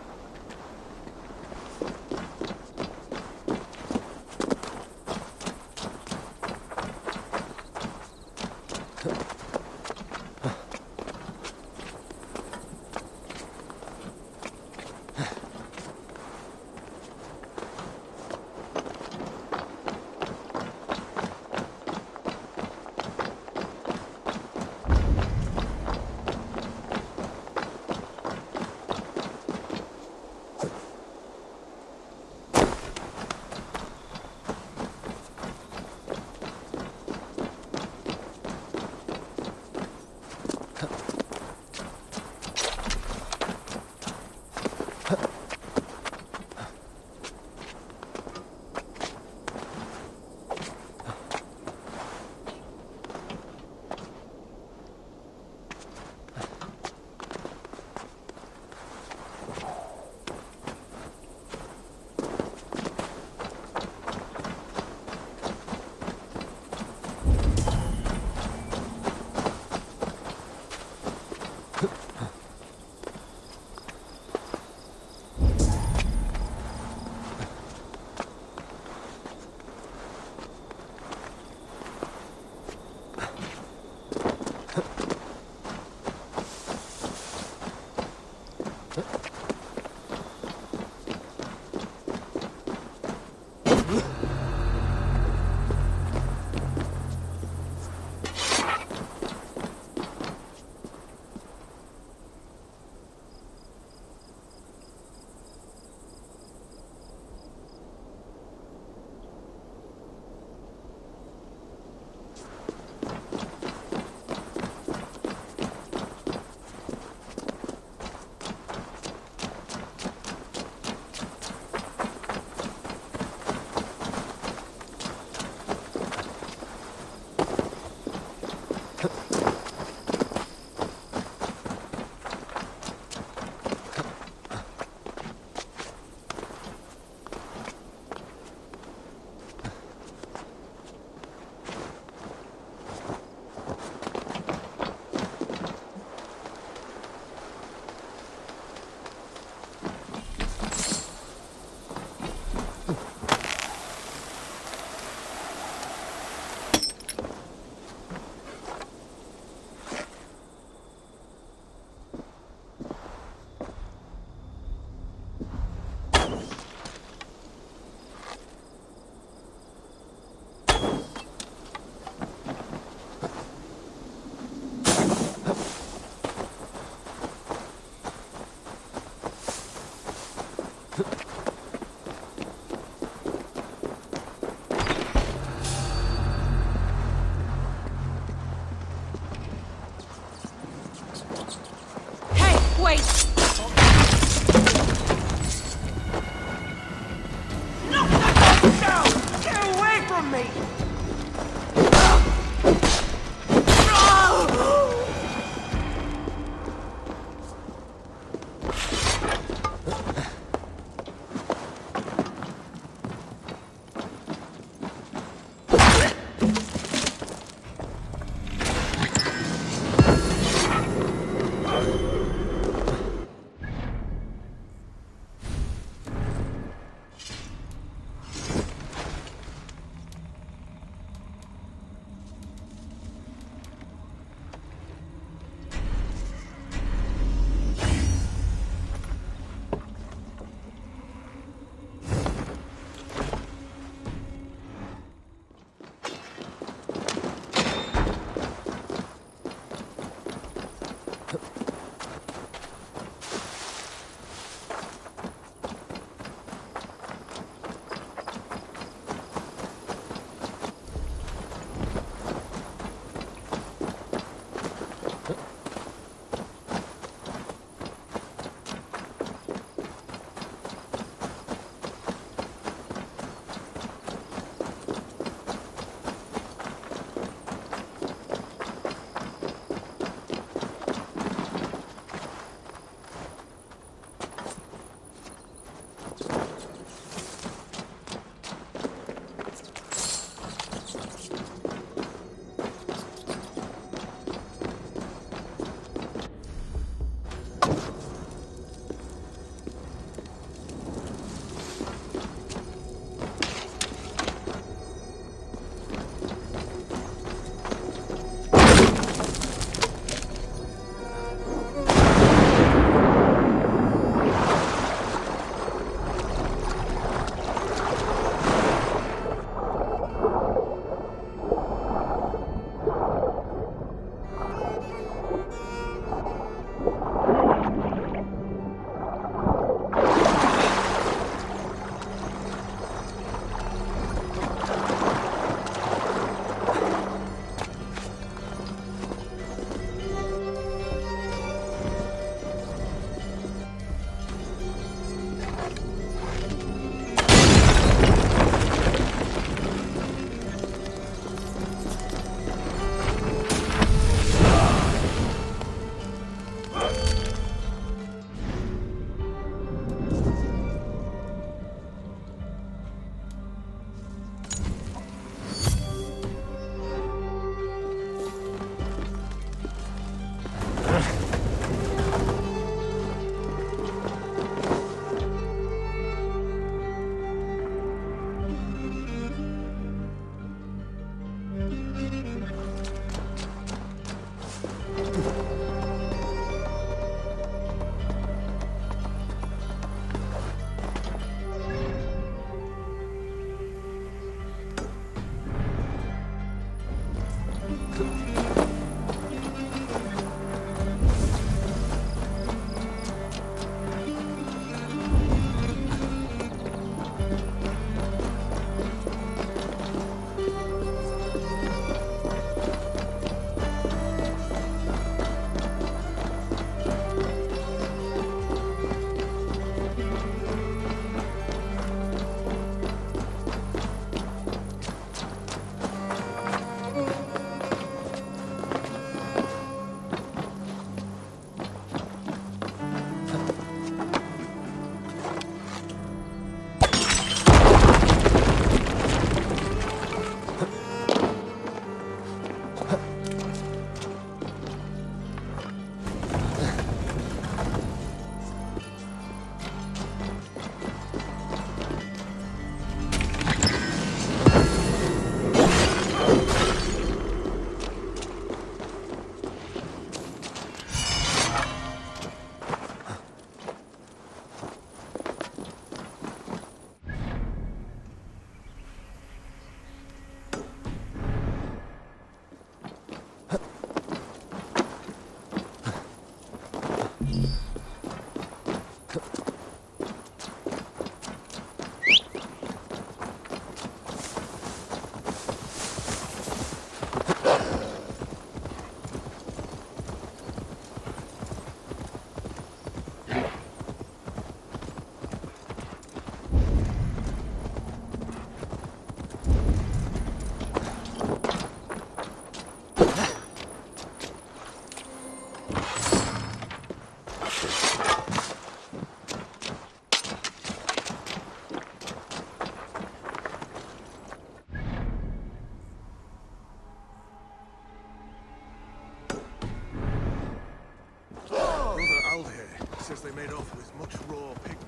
[SPEAKER 4] says they made off with much raw pigment.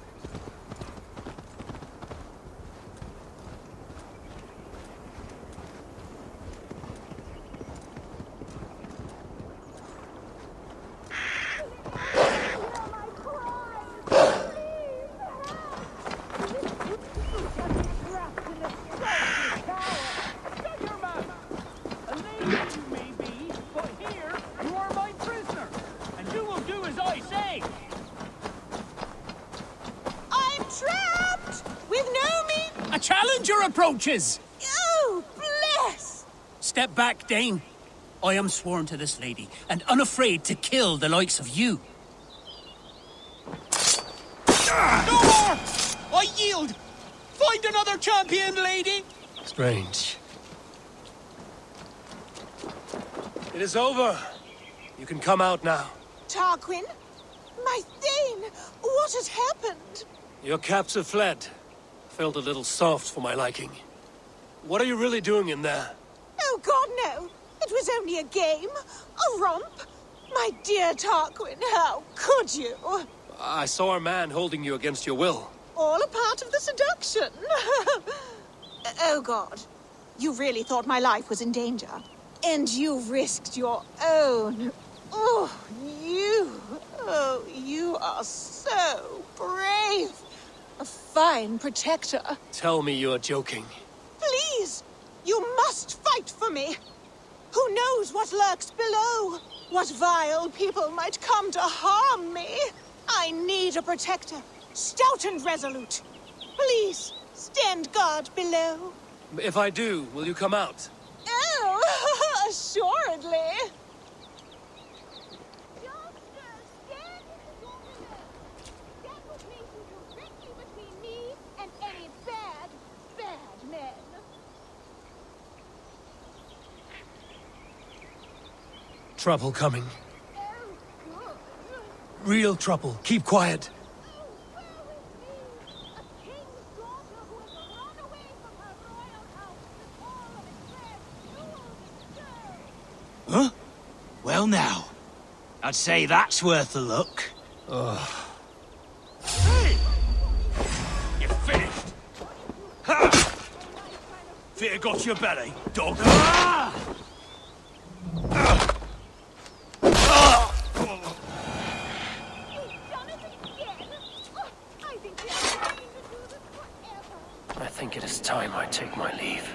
[SPEAKER 7] Approaches!
[SPEAKER 20] Oh, bless!
[SPEAKER 7] Step back, Dane. I am sworn to this lady, and unafraid to kill the likes of you.
[SPEAKER 15] No more! I yield! Find another champion, lady!
[SPEAKER 1] Strange. It is over. You can come out now.
[SPEAKER 20] Tarquin? My Thane! What has happened?
[SPEAKER 1] Your captive fled. Felt a little soft for my liking. What are you really doing in there?
[SPEAKER 20] Oh, God, no. It was only a game. A romp. My dear Tarquin, how could you?
[SPEAKER 1] I saw a man holding you against your will.
[SPEAKER 20] All a part of the seduction. Oh, God. You really thought my life was in danger. And you risked your own. Oh, you are so brave. A fine protector.
[SPEAKER 1] Tell me you are joking.
[SPEAKER 20] Please! You must fight for me! Who knows what lurks below? What vile people might come to harm me? I need a protector, stout and resolute. Please, stand guard below.
[SPEAKER 1] If I do, will you come out?
[SPEAKER 20] Oh, assuredly.
[SPEAKER 1] Trouble coming. Real trouble. Keep quiet.
[SPEAKER 7] Huh? Well now, I'd say that's worth a look.
[SPEAKER 4] Hey! You're finished! Ha! Fear got your belly, dog.
[SPEAKER 1] I think it is time I take my leave.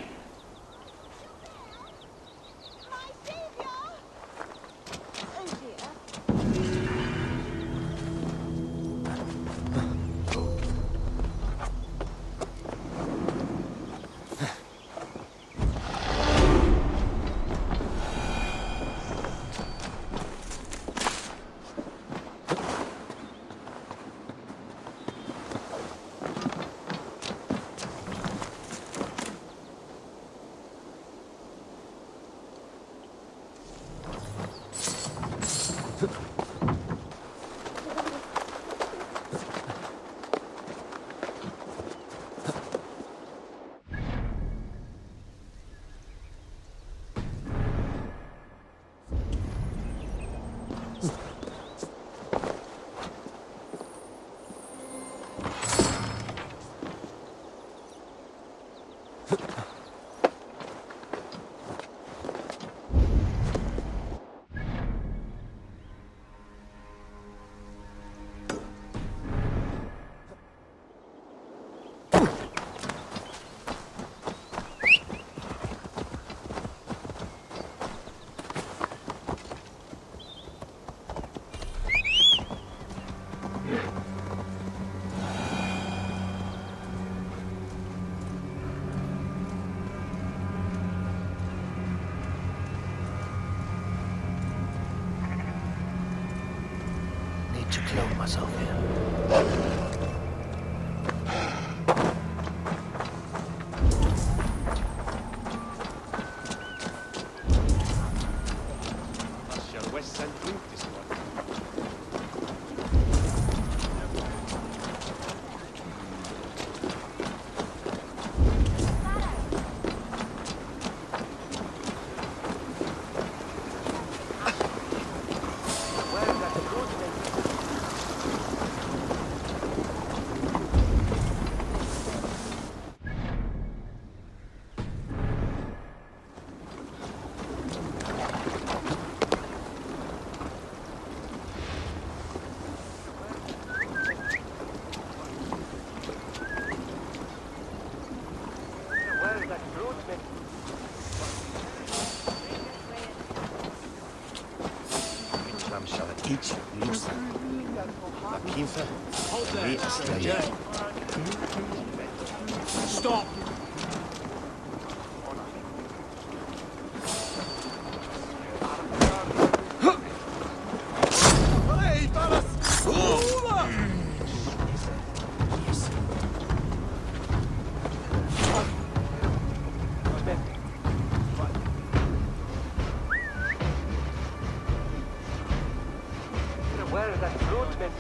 [SPEAKER 1] To clone myself here.
[SPEAKER 14] each loosen. La pinza, re-estrella.
[SPEAKER 15] Stop!
[SPEAKER 1] Where is that fruit, man?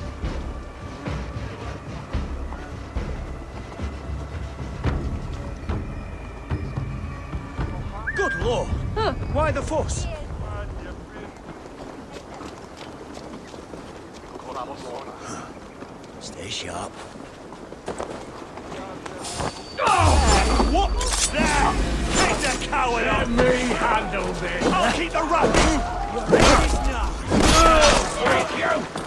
[SPEAKER 15] Good lord! Why the fuss?
[SPEAKER 14] Stay sharp.
[SPEAKER 15] What? There! Take the coward off! Let me handle this! I'll keep the rubbish! I'll break you!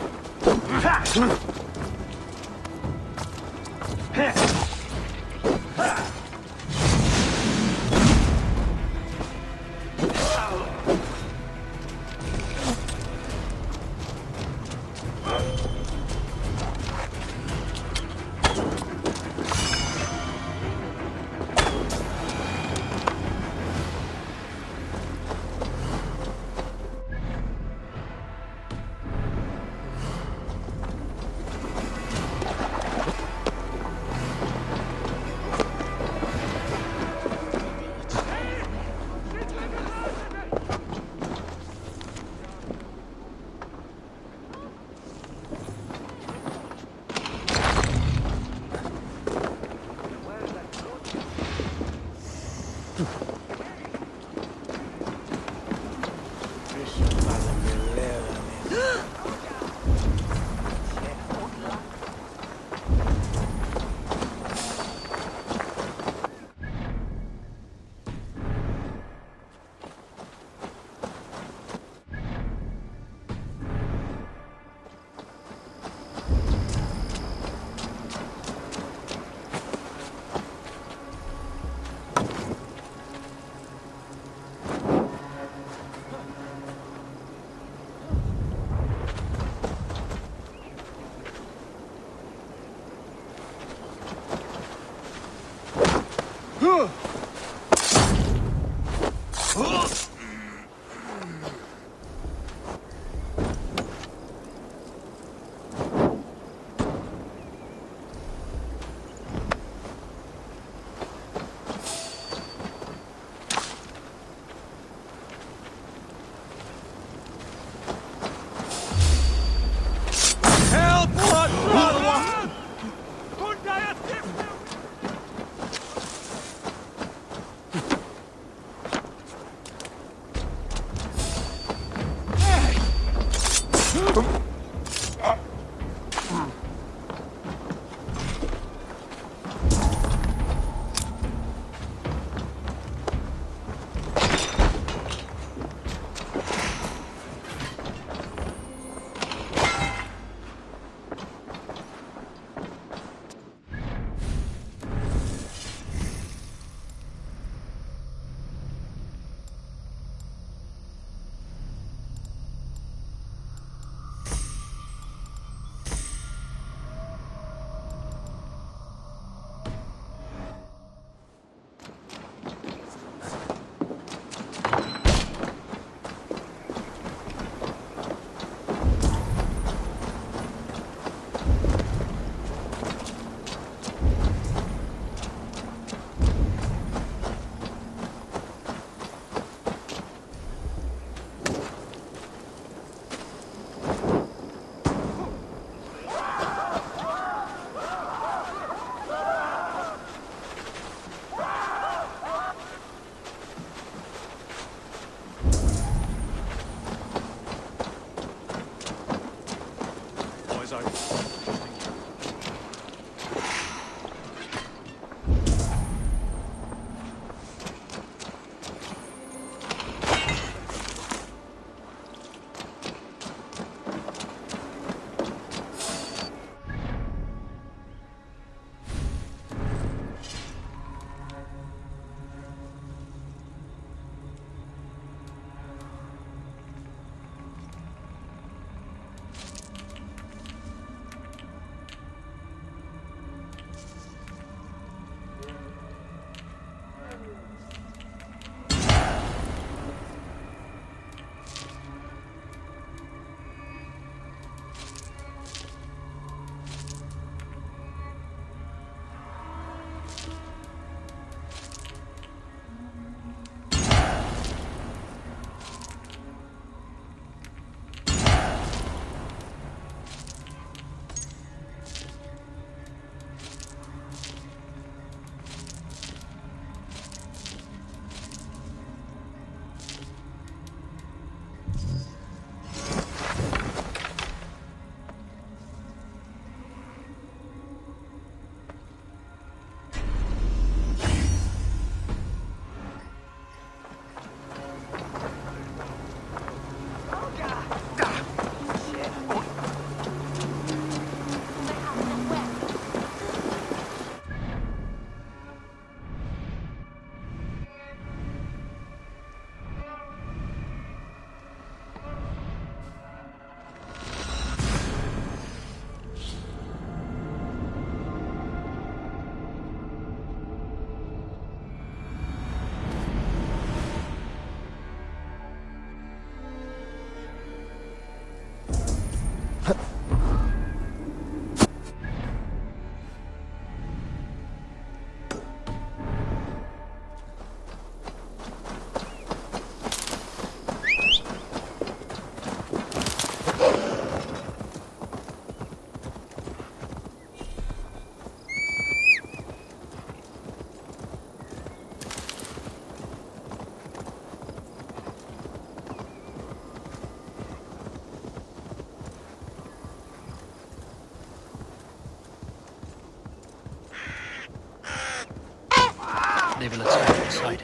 [SPEAKER 1] Maybe let's go inside.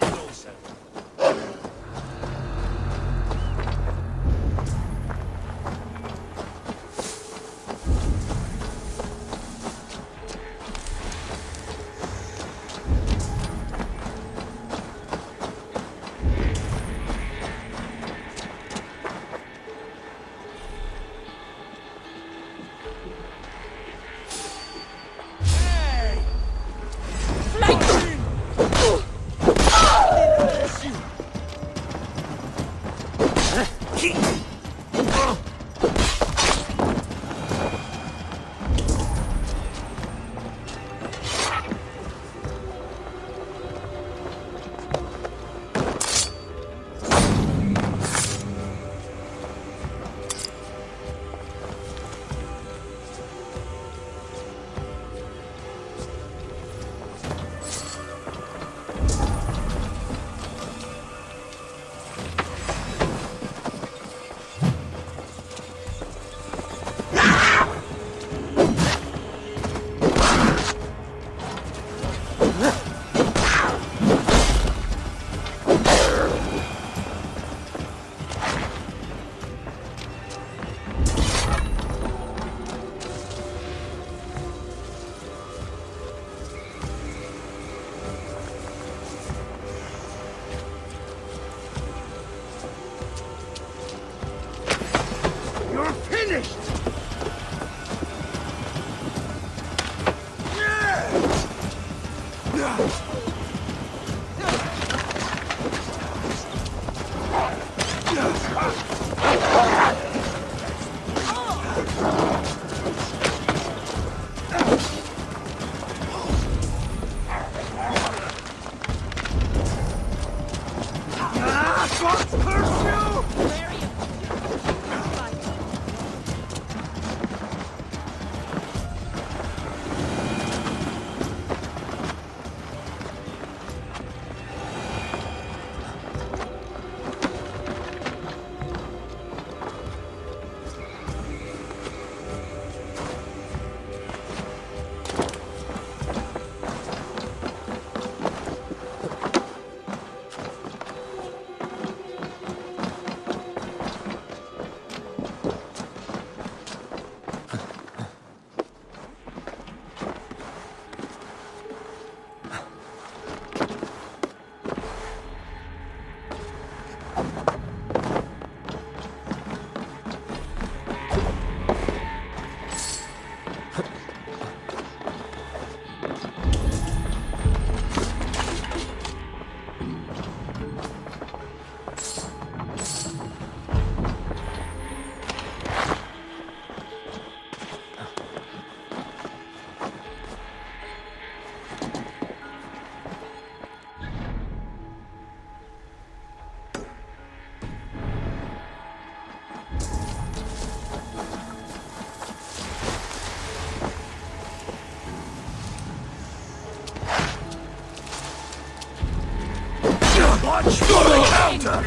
[SPEAKER 2] Watch for the counter!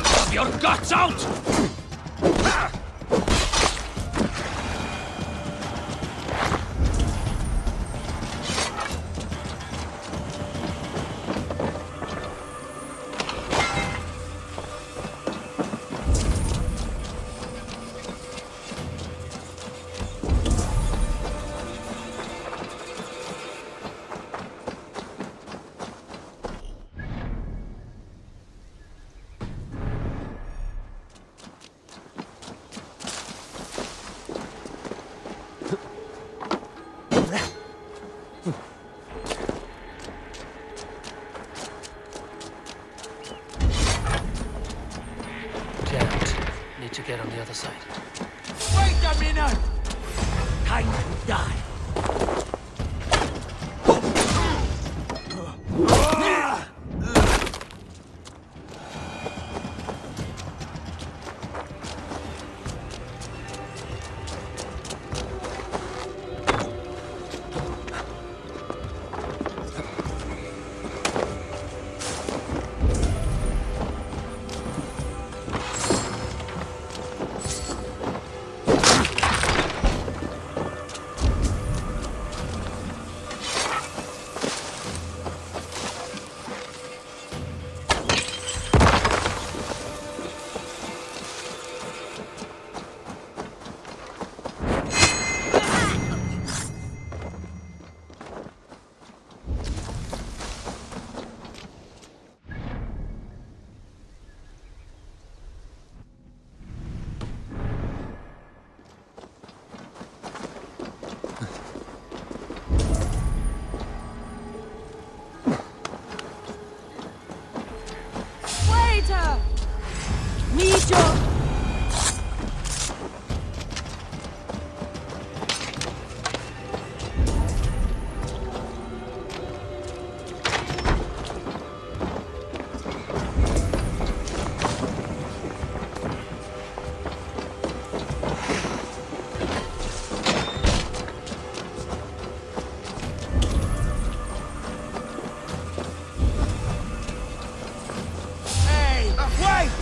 [SPEAKER 10] Have your guts out!
[SPEAKER 1] To get on the other side.
[SPEAKER 15] Wait a minute! Time to die.
[SPEAKER 5] Traitor! Meet your...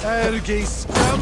[SPEAKER 4] Ergi scum!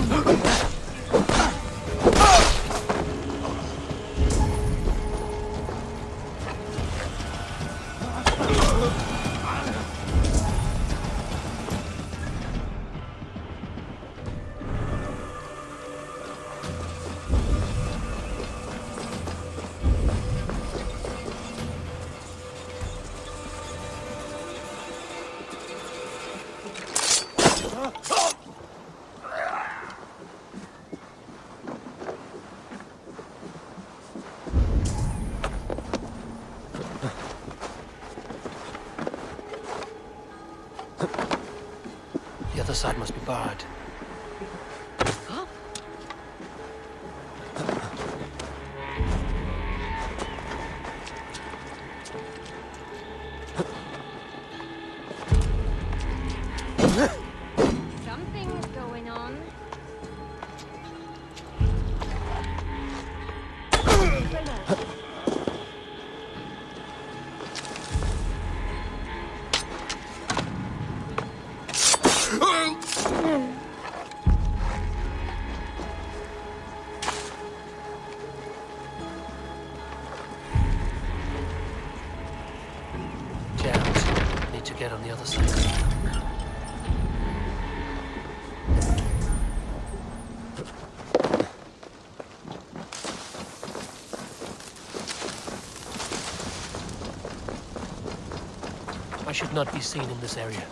[SPEAKER 1] The other side must be barred.
[SPEAKER 13] Something's going on.
[SPEAKER 1] Jammed. Need to get on the other side. I should not be seen in this area.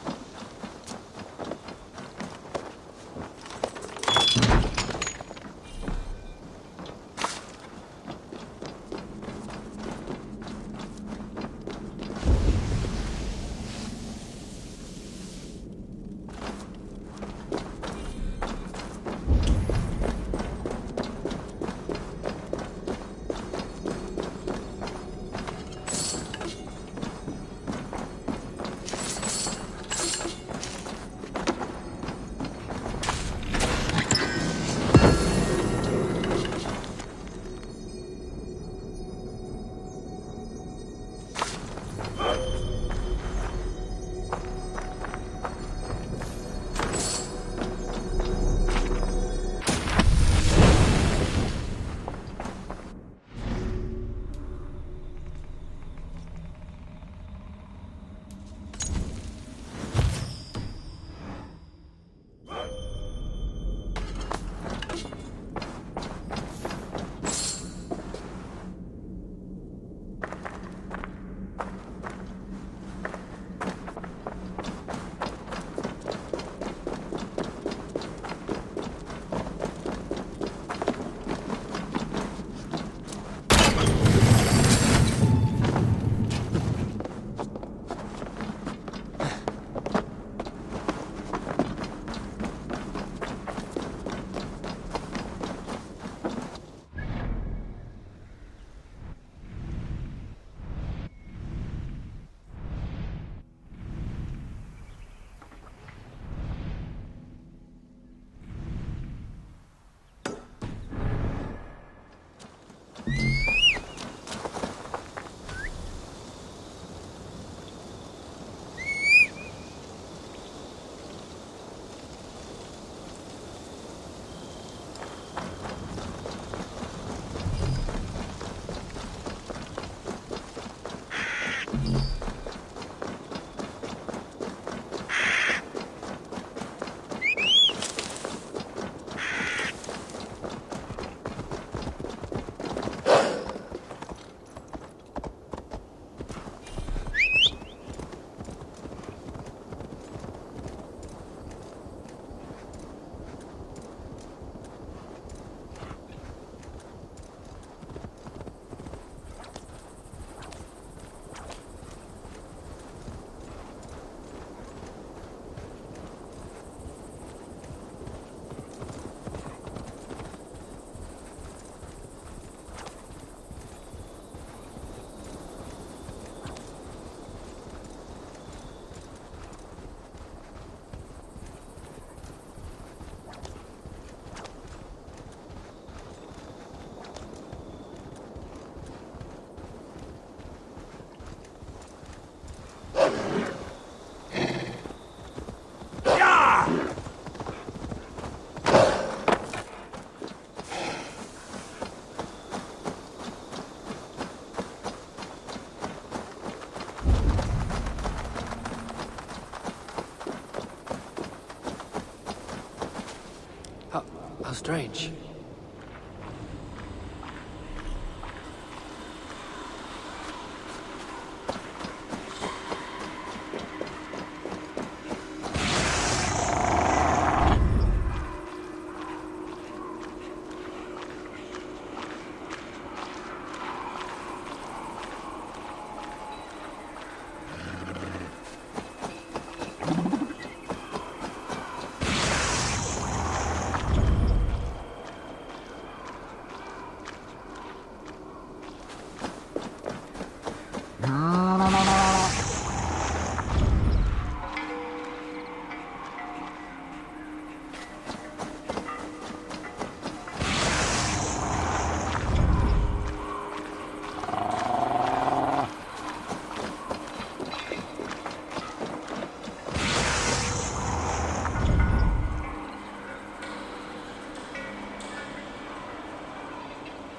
[SPEAKER 1] How strange.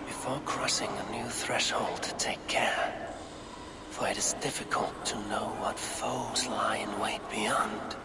[SPEAKER 1] Before crossing a new threshold, take care. For it is difficult to know what foes lie in wait beyond.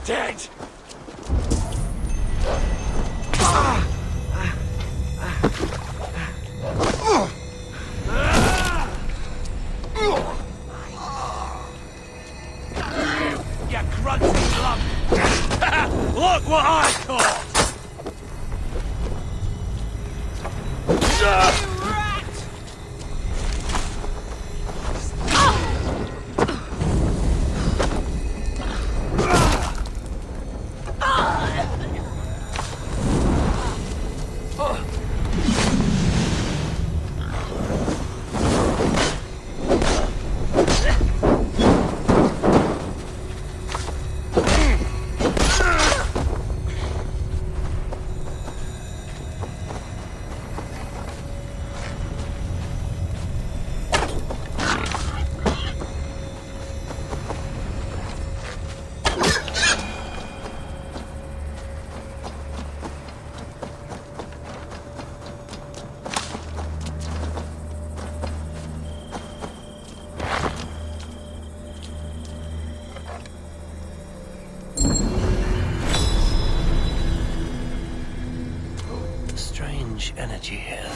[SPEAKER 2] Dead!
[SPEAKER 7] You grunting lump! Look what I caught!
[SPEAKER 1] Strange energy here.